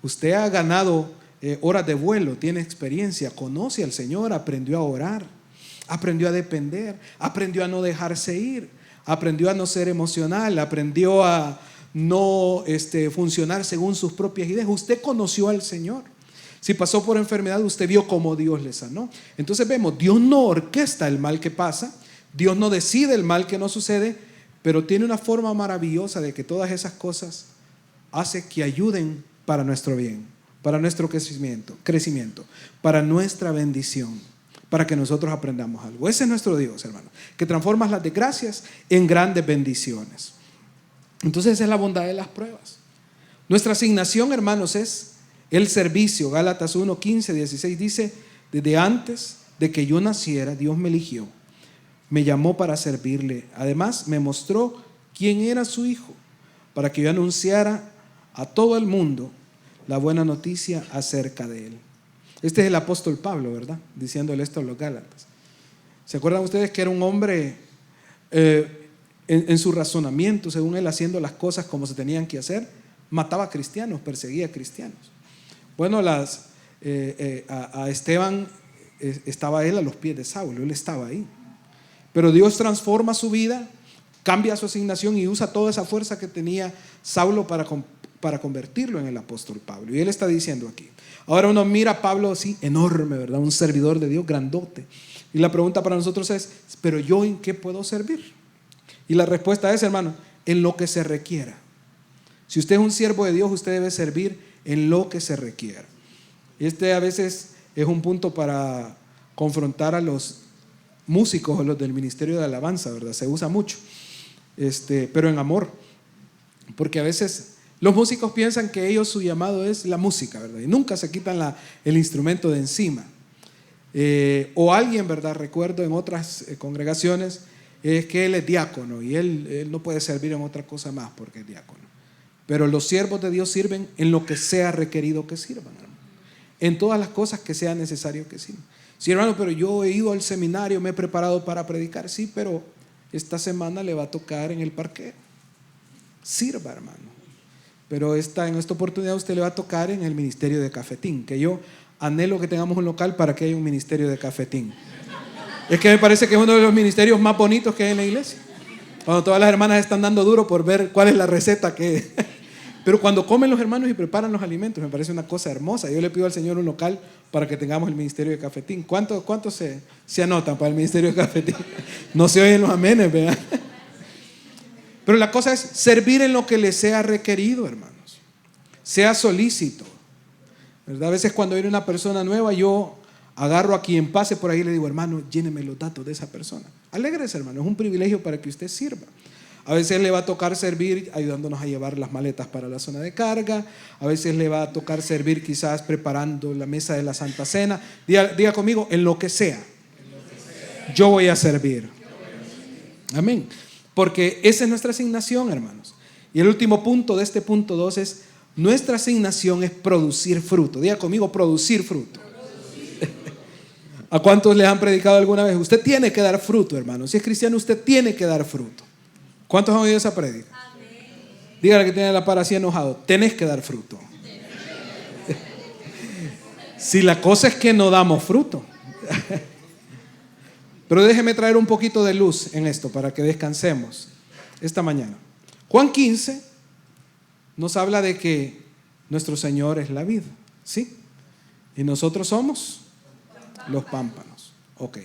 usted ha ganado horas de vuelo, tiene experiencia, conoce al Señor, aprendió a orar, aprendió a depender, aprendió a no dejarse ir, aprendió a no ser emocional, aprendió a no funcionar según sus propias ideas. Usted conoció al Señor. Si pasó por enfermedad, usted vio cómo Dios le sanó. Entonces vemos, Dios no orquesta el mal que pasa, Dios no decide el mal que no sucede, pero tiene una forma maravillosa de que todas esas cosas hace que ayuden para nuestro bien, para nuestro crecimiento, para nuestra bendición, para que nosotros aprendamos algo. Ese es nuestro Dios, hermano, que transforma las desgracias en grandes bendiciones. Entonces esa es la bondad de las pruebas. Nuestra asignación, hermanos, es el servicio. Gálatas 1, 15, 16 dice: desde antes de que yo naciera, Dios me eligió, me llamó para servirle. Además, me mostró quién era su Hijo, para que yo anunciara a todo el mundo la buena noticia acerca de Él. Este es el apóstol Pablo, ¿verdad? Diciéndole esto a los Gálatas. ¿Se acuerdan ustedes que era un hombre en su razonamiento, según él, haciendo las cosas como se tenían que hacer? Mataba a cristianos, perseguía a cristianos. Bueno, a Esteban estaba él a los pies de Saulo, él estaba ahí. Pero Dios transforma su vida, cambia su asignación y usa toda esa fuerza que tenía Saulo para convertirlo en el apóstol Pablo. Y él está diciendo aquí. Ahora uno mira a Pablo así, enorme, ¿verdad? Un servidor de Dios, grandote. Y la pregunta para nosotros es: ¿pero yo en qué puedo servir? Y la respuesta es, hermano, en lo que se requiera. Si usted es un siervo de Dios, usted debe servir en lo que se requiera. A veces es un punto para confrontar a los músicos o los del ministerio de alabanza, ¿verdad? Se usa mucho, pero en amor. Porque a veces los músicos piensan que ellos, su llamado es la música, ¿verdad? Y nunca se quitan el instrumento de encima. O alguien, ¿verdad? Recuerdo en otras congregaciones, es que él es diácono y él no puede servir en otra cosa más porque es diácono. Pero los siervos de Dios sirven en lo que sea requerido que sirvan, hermano. En todas las cosas que sea necesario que sirvan. Sí, hermano, pero yo he ido al seminario, me he preparado para predicar. Sí, pero esta semana le va a tocar en el parqueo. Sirva, hermano. Pero en esta oportunidad usted le va a tocar en el ministerio de cafetín, que yo anhelo que tengamos un local para que haya un ministerio de cafetín. Es que me parece que es uno de los ministerios más bonitos que hay en la iglesia. Cuando todas las hermanas están dando duro por ver cuál es la receta que... Pero cuando comen los hermanos y preparan los alimentos, me parece una cosa hermosa. Yo le pido al Señor un local para que tengamos el ministerio de cafetín. ¿Cuántos se anotan para el ministerio de cafetín? No se oyen los amenes, ¿verdad? Pero la cosa es servir en lo que le sea requerido, hermanos. Sea solícito, ¿verdad? A veces cuando viene una persona nueva, yo agarro a quien pase por ahí y le digo: hermano, lléneme los datos de esa persona. Alégrese, hermano, es un privilegio para que usted sirva. A veces le va a tocar servir ayudándonos a llevar las maletas para la zona de carga. A veces le va a tocar servir quizás preparando la mesa de la Santa Cena. Diga conmigo: en lo que sea, yo voy a servir. Amén. Porque esa es nuestra asignación, hermanos. Y el último punto de este punto 2 es: nuestra asignación es producir fruto. Diga conmigo: producir fruto. ¿A cuántos les han predicado alguna vez? Usted tiene que dar fruto, hermano. Si es cristiano, usted tiene que dar fruto. ¿Cuántos han oído esa prédica? Dígale que tiene la par así enojado: tenés que dar fruto. Si la cosa es que no damos fruto. Pero déjeme traer un poquito de luz en esto para que descansemos esta mañana. Juan 15 nos habla de que nuestro Señor es la vid, ¿sí? Y nosotros somos los pámpanos. Ok.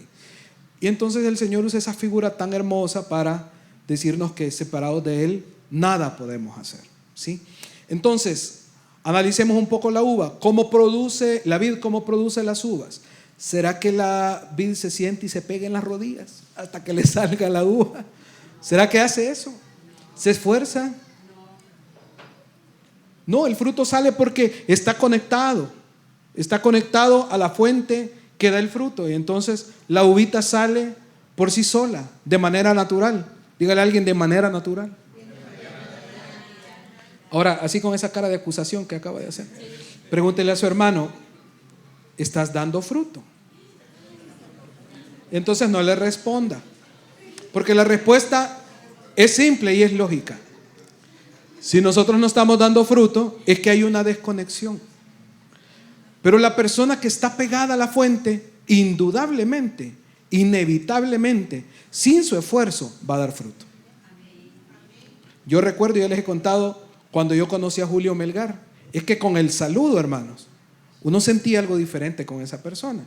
Y entonces el Señor usa esa figura tan hermosa para decirnos que separados de Él nada podemos hacer, ¿sí? Entonces, analicemos un poco la uva. ¿Cómo produce la vid? ¿Cómo produce las uvas? ¿Será que la vid se siente y se pega en las rodillas hasta que le salga la uva? ¿Será que hace eso? ¿Se esfuerza? No, el fruto sale porque está conectado. Está conectado a la fuente que da el fruto. Y entonces la uvita sale por sí sola, de manera natural. Dígale a alguien, de manera natural. Ahora, así con esa cara de acusación que acaba de hacer, pregúntele a su hermano, ¿estás dando fruto? Entonces no le responda, porque la respuesta es simple y es lógica. Si nosotros no estamos dando fruto, es que hay una desconexión. Pero la persona que está pegada a la fuente, indudablemente, inevitablemente, sin su esfuerzo, va a dar fruto. Yo recuerdo, ya les he contado, cuando yo conocí a Julio Melgar, es que con el saludo, hermanos, uno sentía algo diferente con esa persona.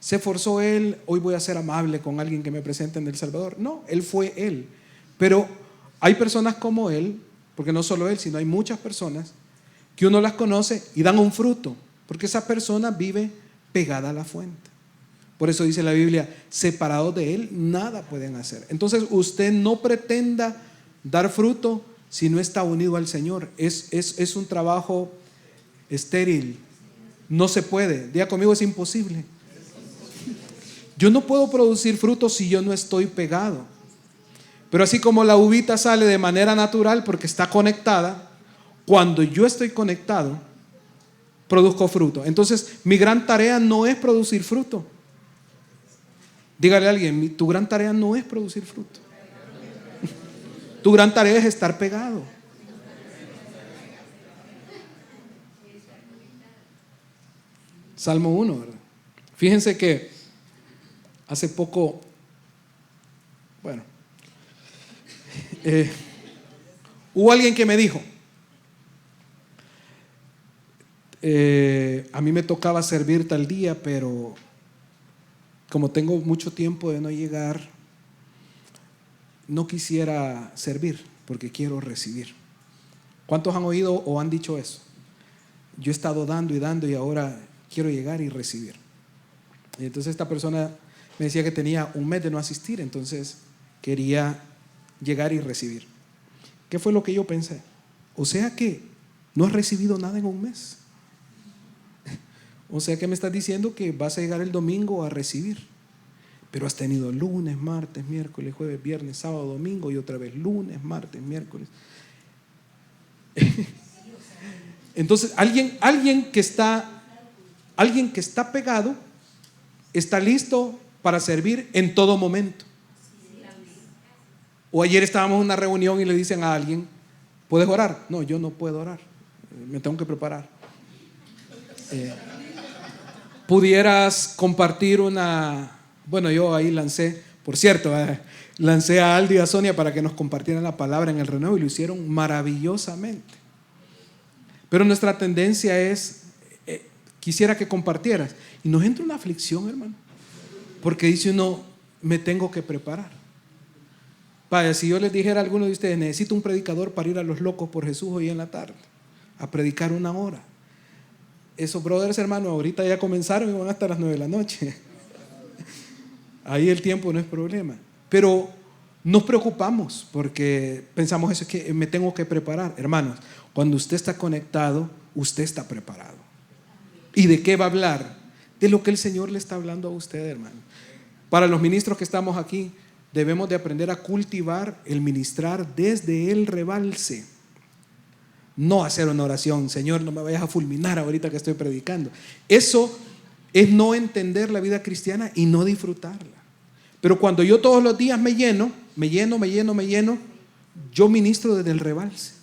Se esforzó él, hoy voy a ser amable con alguien que me presente en El Salvador. No, él fue él. Pero hay personas como él, porque no solo él, sino hay muchas personas que uno las conoce y dan un fruto, porque esa persona vive pegada a la fuente. Por eso dice la Biblia, separados de él, nada pueden hacer. Entonces usted no pretenda dar fruto si no está unido al Señor. Es un trabajo estéril. No se puede. Diga conmigo, es imposible. Yo no puedo producir frutos si yo no estoy pegado. Pero así como la uvita sale de manera natural porque está conectada, cuando yo estoy conectado, produzco fruto. Entonces, mi gran tarea no es producir fruto. Dígale a alguien, tu gran tarea no es producir fruto. Tu gran tarea es estar pegado. Salmo 1, ¿verdad? Fíjense que hace poco, hubo alguien que me dijo, a mí me tocaba servir tal día, pero como tengo mucho tiempo de no llegar, no quisiera servir porque quiero recibir. ¿Cuántos han oído o han dicho eso? Yo he estado dando y ahora quiero llegar y recibir. Y entonces esta persona me decía que tenía un mes de no asistir, entonces quería llegar y recibir. ¿Qué fue lo que yo pensé? O sea que no has recibido nada en un mes. O sea que me estás diciendo que vas a llegar el domingo a recibir, pero has tenido lunes, martes, miércoles, jueves, viernes, sábado, domingo y otra vez lunes, martes, miércoles. Entonces alguien que está pegado está listo para servir en todo momento. O ayer estábamos en una reunión y le dicen a alguien, ¿puedes orar? No, yo no puedo orar, me tengo que preparar. Pudieras compartir yo ahí lancé, por cierto, lancé a Aldo y a Sonia para que nos compartieran la palabra en el renuevo y lo hicieron maravillosamente. Pero nuestra tendencia es, quisiera que compartieras. Y nos entra una aflicción, hermano, porque dice uno, me tengo que preparar. Vaya, si yo les dijera a alguno de ustedes, necesito un predicador para ir a los locos por Jesús hoy en la tarde, a predicar 1 hora. Esos brothers, hermano, ahorita ya comenzaron y van hasta las 9 de la noche. Ahí el tiempo no es problema. Pero nos preocupamos porque pensamos eso, es que me tengo que preparar. Hermanos, cuando usted está conectado, usted está preparado. ¿Y de qué va a hablar? De lo que el Señor le está hablando a usted, hermano. Para los ministros que estamos aquí, debemos de aprender a cultivar el ministrar desde el rebalse. No hacer una oración, Señor, no me vayas a fulminar ahorita que estoy predicando. Eso es no entender la vida cristiana y no disfrutarla. Pero cuando yo todos los días me lleno, yo ministro desde el rebalse.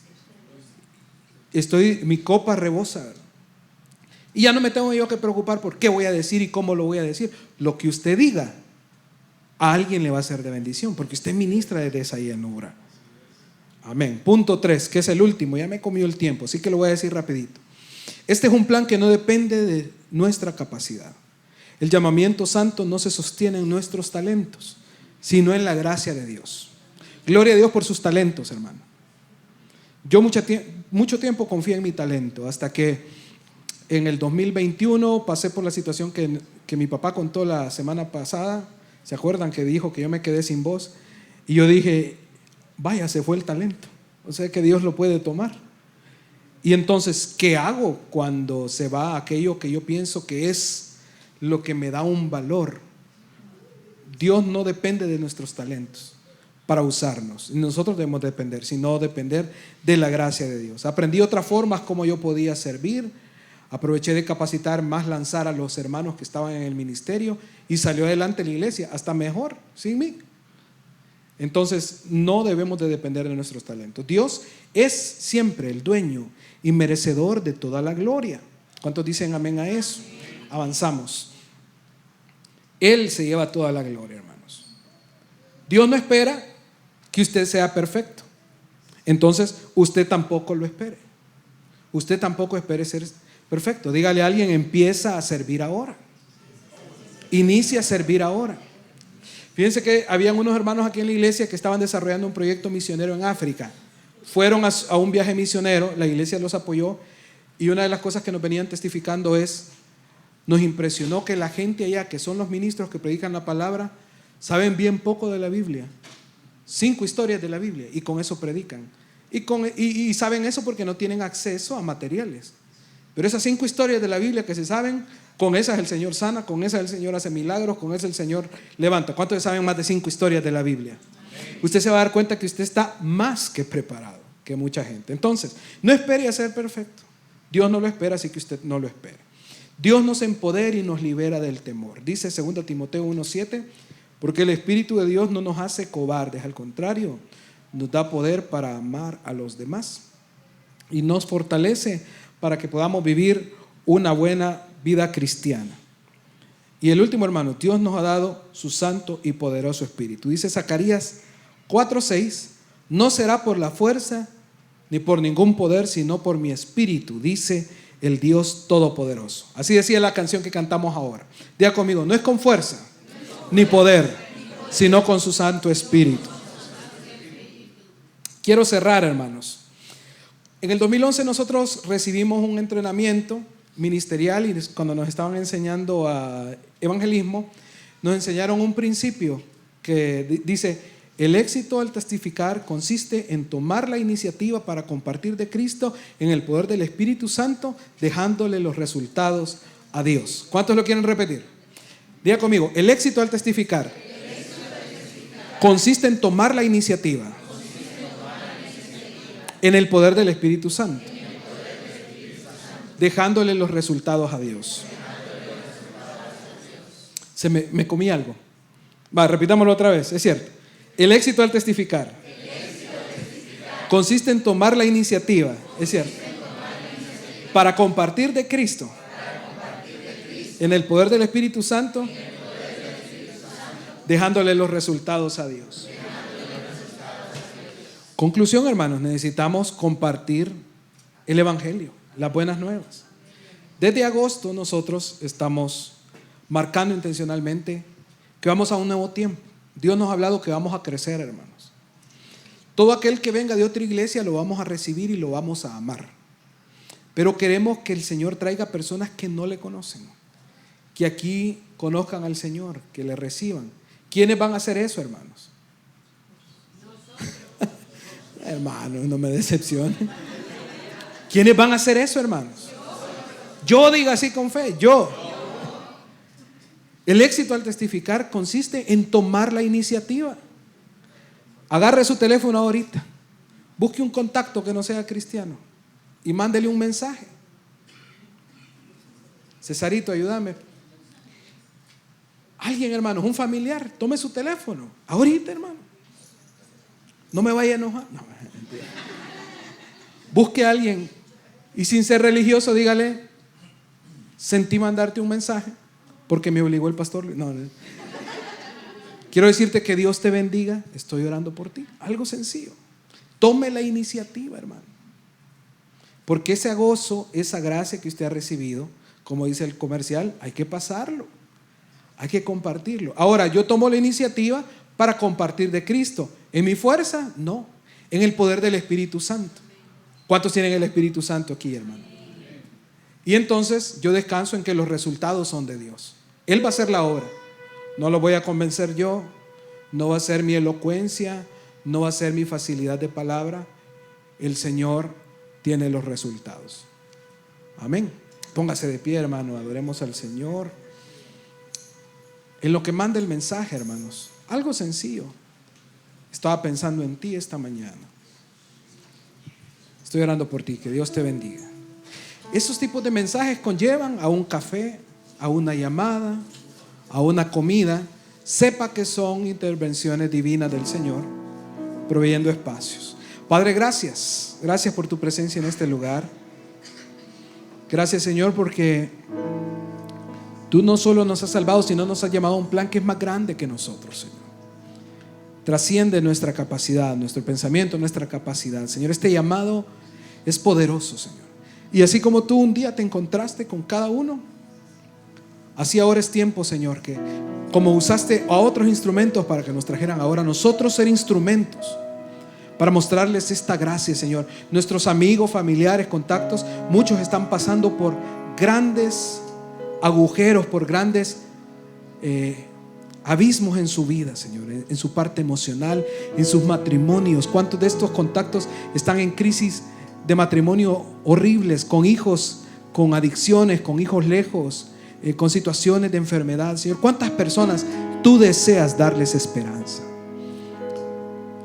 Mi copa rebosa. Y ya no me tengo yo que preocupar por qué voy a decir y cómo lo voy a decir. Lo que usted diga, a alguien le va a ser de bendición, porque usted ministra desde esa llanura. Amén. Punto 3, que es el último, ya me comió el tiempo, así que lo voy a decir rapidito. Este es un plan que no depende de nuestra capacidad. El llamamiento santo no se sostiene en nuestros talentos, sino en la gracia de Dios. Gloria a Dios por sus talentos, hermano. Yo mucho tiempo confié en mi talento, hasta que en el 2021 pasé por la situación que mi papá contó la semana pasada. ¿Se acuerdan que dijo que yo me quedé sin voz? Y yo dije, vaya, se fue el talento. O sea que Dios lo puede tomar. Y entonces, ¿qué hago cuando se va aquello que yo pienso que es lo que me da un valor? Dios no depende de nuestros talentos para usarnos. Nosotros debemos depender, sino depender de la gracia de Dios. Aprendí otras formas como yo podía servir. Aproveché de capacitar más, lanzar a los hermanos que estaban en el ministerio y salió adelante la iglesia, hasta mejor, sin mí. Entonces, no debemos de depender de nuestros talentos. Dios es siempre el dueño y merecedor de toda la gloria. ¿Cuántos dicen amén a eso? Avanzamos. Él se lleva toda la gloria, hermanos. Dios no espera que usted sea perfecto. Entonces, usted tampoco lo espere. Usted tampoco espere ser perfecto. Dígale a alguien, empieza a servir ahora. Inicia a servir ahora. Fíjense que habían unos hermanos aquí en la iglesia que estaban desarrollando un proyecto misionero en África. Fueron a un viaje misionero, la iglesia los apoyó, y una de las cosas que nos venían testificando nos impresionó que la gente allá, que son los ministros que predican la palabra, saben bien poco de la Biblia. 5 historias de la Biblia, y con eso predican. Y saben eso porque no tienen acceso a materiales. Pero esas 5 historias de la Biblia que se saben, con esas el Señor sana, con esas el Señor hace milagros, con esas el Señor levanta. ¿Cuántos saben más de 5 historias de la Biblia? Usted se va a dar cuenta que usted está más que preparado que mucha gente. Entonces, no espere a ser perfecto. Dios no lo espera, así que usted no lo espere. Dios nos empodera y nos libera del temor. Dice 2 Timoteo 1:7, porque el Espíritu de Dios no nos hace cobardes, al contrario, nos da poder para amar a los demás y nos fortalece para que podamos vivir una buena vida cristiana. Y el último, hermano, Dios nos ha dado su santo y poderoso Espíritu. Dice Zacarías 4:6, no será por la fuerza ni por ningún poder, sino por mi Espíritu, dice el Dios Todopoderoso. Así decía la canción que cantamos ahora. Diga conmigo, no es con fuerza ni poder, sino con su Santo Espíritu. Quiero cerrar, hermanos. En el 2011 nosotros recibimos un entrenamiento ministerial y cuando nos estaban enseñando a evangelismo, nos enseñaron un principio que dice: el éxito al testificar consiste en tomar la iniciativa para compartir de Cristo en el poder del Espíritu Santo, dejándole los resultados a Dios. ¿Cuántos lo quieren repetir? Diga conmigo, el éxito al testificar consiste en tomar la iniciativa en el poder del Espíritu Santo, dejándole los resultados a Dios. Me comí algo. Repitámoslo otra vez, es cierto. El éxito al testificar consiste en tomar la iniciativa, es cierto, para compartir de Cristo en el poder del Espíritu Santo, dejándole los resultados a Dios. Conclusión, hermanos, necesitamos compartir el Evangelio, las buenas nuevas. Desde agosto nosotros estamos marcando intencionalmente que vamos a un nuevo tiempo. Dios nos ha hablado que vamos a crecer, hermanos. Todo aquel que venga de otra iglesia lo vamos a recibir y lo vamos a amar. Pero queremos que el Señor traiga personas que no le conocen, que aquí conozcan al Señor, que le reciban. ¿Quiénes van a hacer eso, hermanos? Hermanos, no me decepcionen. ¿Quiénes van a hacer eso, hermanos? Yo diga así con fe, yo. El éxito al testificar consiste en tomar la iniciativa. Agarre su teléfono ahorita, busque un contacto que no sea cristiano y mándele un mensaje. Cesarito, ayúdame. Alguien, hermanos, un familiar, tome su teléfono ahorita, hermano. No me vaya a enojar. No, mentira. Busque a alguien y sin ser religioso dígale: sentí mandarte un mensaje porque me obligó el pastor. No. Quiero decirte que Dios te bendiga, estoy orando por ti. Algo sencillo. Tome la iniciativa, hermano. Porque ese gozo, esa gracia que usted ha recibido, como dice el comercial, hay que pasarlo, hay que compartirlo. Ahora, yo tomo la iniciativa para compartir de Cristo. ¿En mi fuerza? No. En el poder del Espíritu Santo. ¿Cuántos tienen el Espíritu Santo aquí, hermano? Y entonces yo descanso en que los resultados son de Dios. Él va a hacer la obra. No lo voy a convencer yo. No va a ser mi elocuencia. No va a ser mi facilidad de palabra. El Señor tiene los resultados. Amén. Póngase de pie, hermano, adoremos al Señor. En lo que manda el mensaje, hermanos, algo sencillo. Estaba pensando en ti esta mañana. Estoy orando por ti, que Dios te bendiga. Esos tipos de mensajes conllevan a un café, a una llamada, a una comida. Sepa que son intervenciones divinas del Señor, proveyendo espacios. Padre, gracias. Gracias por tu presencia en este lugar. Gracias, Señor, porque tú no solo nos has salvado, sino nos has llamado a un plan que es más grande que nosotros, Señor. Trasciende nuestra capacidad, nuestro pensamiento, nuestra capacidad. Señor, este llamado es poderoso, Señor. Y así como tú un día te encontraste con cada uno, así ahora es tiempo, Señor, que como usaste a otros instrumentos para que nos trajeran, ahora nosotros ser instrumentos para mostrarles esta gracia, Señor. Nuestros amigos, familiares, contactos, muchos están pasando por grandes agujeros, por grandes abismos en su vida, Señor, en su parte emocional, en sus matrimonios. ¿Cuántos de estos contactos están en crisis de matrimonio horribles, con hijos, con adicciones, con hijos lejos, con situaciones de enfermedad? Señor, ¿cuántas personas tú deseas darles esperanza?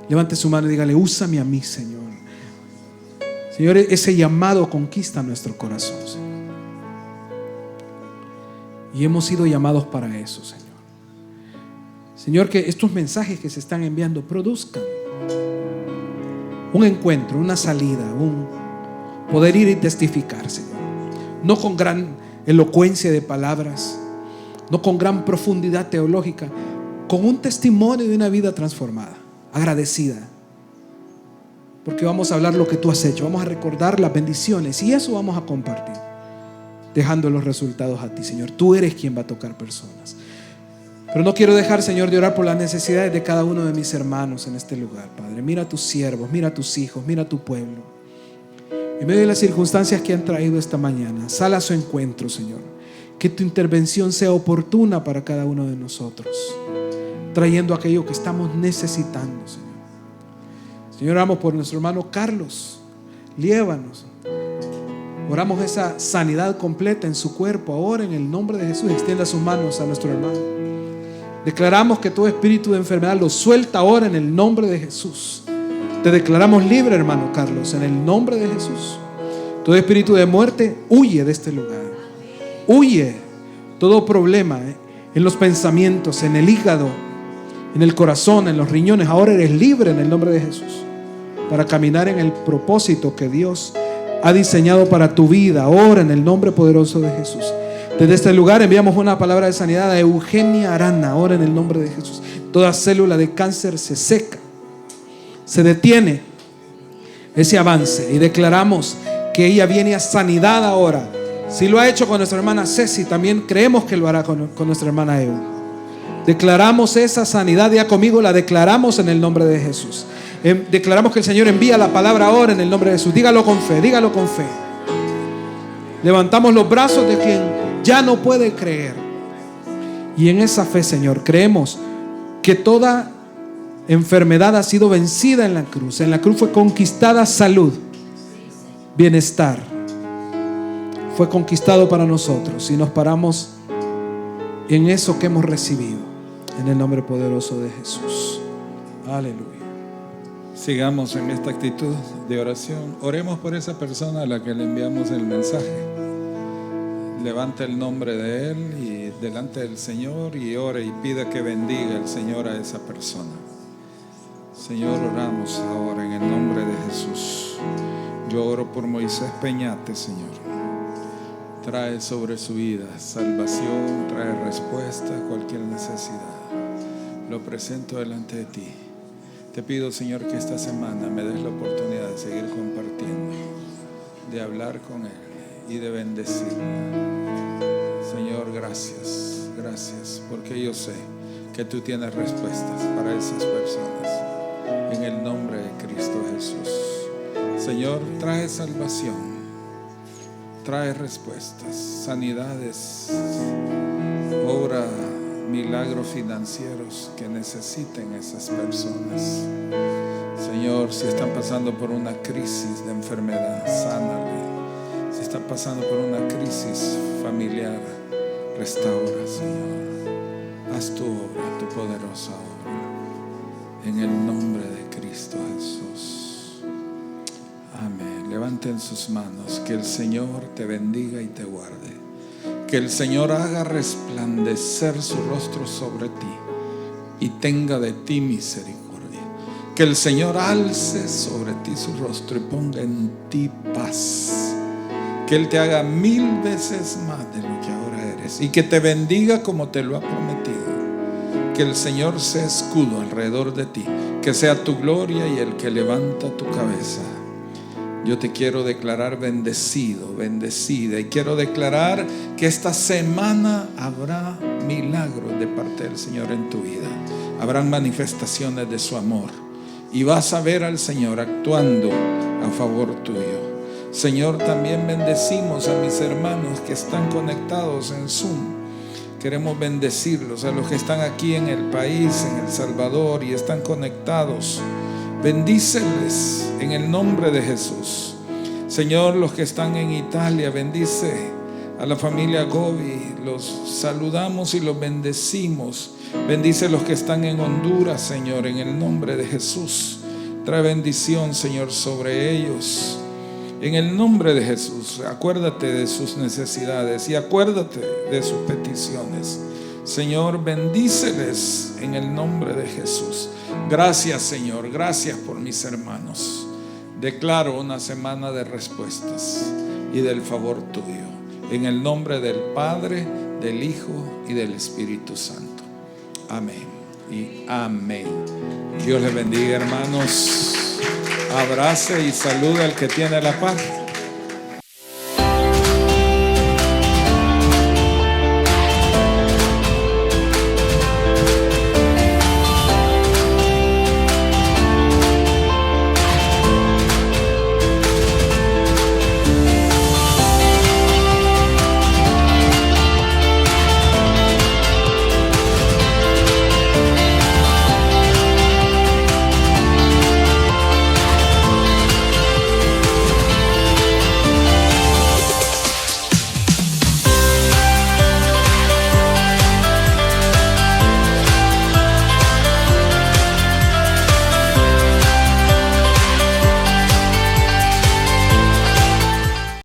Levante su mano y dígale: úsame a mí, Señor. Señor, ese llamado conquista nuestro corazón, Señor. Y hemos sido llamados para eso, Señor. Señor, que estos mensajes que se están enviando produzcan un encuentro, una salida, un poder ir y testificar, Señor. No con gran elocuencia de palabras, no con gran profundidad teológica, con un testimonio de una vida transformada, agradecida. Porque vamos a hablar lo que tú has hecho, vamos a recordar las bendiciones y eso vamos a compartir, dejando los resultados a ti, Señor. Tú eres quien va a tocar personas. Pero no quiero dejar, Señor, de orar por las necesidades de cada uno de mis hermanos en este lugar, Padre. Mira a tus siervos, mira a tus hijos, mira a tu pueblo. En medio de las circunstancias que han traído esta mañana, sal a su encuentro, Señor. Que tu intervención sea oportuna para cada uno de nosotros, trayendo aquello que estamos necesitando, Señor. Señor, oramos por nuestro hermano Carlos Liévanos. Oramos esa sanidad completa en su cuerpo ahora en el nombre de Jesús. Extienda sus manos a nuestro hermano. Declaramos que todo espíritu de enfermedad lo suelta ahora en el nombre de Jesús. Te declaramos libre, hermano Carlos, en el nombre de Jesús. Todo espíritu de muerte huye de este lugar. Huye todo problema en los pensamientos, en el hígado, en el corazón, en los riñones. Ahora eres libre en el nombre de Jesús para caminar en el propósito que Dios ha diseñado para tu vida. Ahora en el nombre poderoso de Jesús. Desde este lugar enviamos una palabra de sanidad a Eugenia Arana, ahora en el nombre de Jesús. Toda célula de cáncer se seca, se detiene ese avance y declaramos que ella viene a sanidad ahora. Si lo ha hecho con nuestra hermana Ceci, también creemos que lo hará con nuestra hermana Eu. Declaramos esa sanidad, ya conmigo la declaramos en el nombre de Jesús. Declaramos que el Señor envía la palabra ahora en el nombre de Jesús. Dígalo con fe, dígalo con fe. Levantamos los brazos de quien ya no puede creer. Y en esa fe, Señor, creemos que toda enfermedad ha sido vencida en la cruz. En la cruz fue conquistada salud, bienestar. Fue conquistado para nosotros y nos paramos en eso que hemos recibido. En el nombre poderoso de Jesús. Aleluya. Sigamos en esta actitud de oración. Oremos por esa persona a la que le enviamos el mensaje. Levanta el nombre de él y delante del Señor y ore y pida que bendiga el Señor a esa persona. Señor, oramos ahora en el nombre de Jesús. Yo oro por Moisés Peñate, Señor. Trae sobre su vida salvación, trae respuesta a cualquier necesidad. Lo presento delante de ti. Te pido, Señor, que esta semana me des la oportunidad de seguir compartiendo, de hablar con él y de bendecirlo. Señor, gracias, gracias, porque yo sé que tú tienes respuestas para esas personas. En el nombre de Cristo Jesús. Señor, trae salvación, trae respuestas, sanidades, obra milagros financieros que necesiten esas personas. Señor, si están pasando por una crisis de enfermedad, sánale. Si están pasando por una crisis familiar, restaura, Señor. Haz tu obra, tu poderosa obra, en el nombre de Cristo Jesús. Amén. Levanten sus manos. Que el Señor te bendiga y te guarde. Que el Señor haga resplandecer su rostro sobre ti y tenga de ti misericordia. Que el Señor alce sobre ti su rostro y ponga en ti paz. Que Él te haga 1000 veces más de lo que ahora eres y que te bendiga como te lo ha prometido. Que el Señor sea escudo alrededor de ti, que sea tu gloria y el que levanta tu cabeza. Yo te quiero declarar bendecido, bendecida, y quiero declarar que esta semana habrá milagros de parte del Señor en tu vida. Habrán manifestaciones de su amor y vas a ver al Señor actuando a favor tuyo. Señor, también bendecimos a mis hermanos que están conectados en Zoom. Queremos bendecirlos, a los que están aquí en el país, en El Salvador, y están conectados. Bendíceles en el nombre de Jesús. Señor, los que están en Italia, bendice a la familia Gobi. Los saludamos y los bendecimos. Bendice a los que están en Honduras, Señor, en el nombre de Jesús. Trae bendición, Señor, sobre ellos. En el nombre de Jesús, acuérdate de sus necesidades y acuérdate de sus peticiones. Señor, bendíceles en el nombre de Jesús. Gracias, Señor, gracias por mis hermanos. Declaro una semana de respuestas y del favor tuyo. En el nombre del Padre, del Hijo y del Espíritu Santo. Amén y amén. Dios les bendiga, hermanos. Abrace y saluda al que tiene la paz.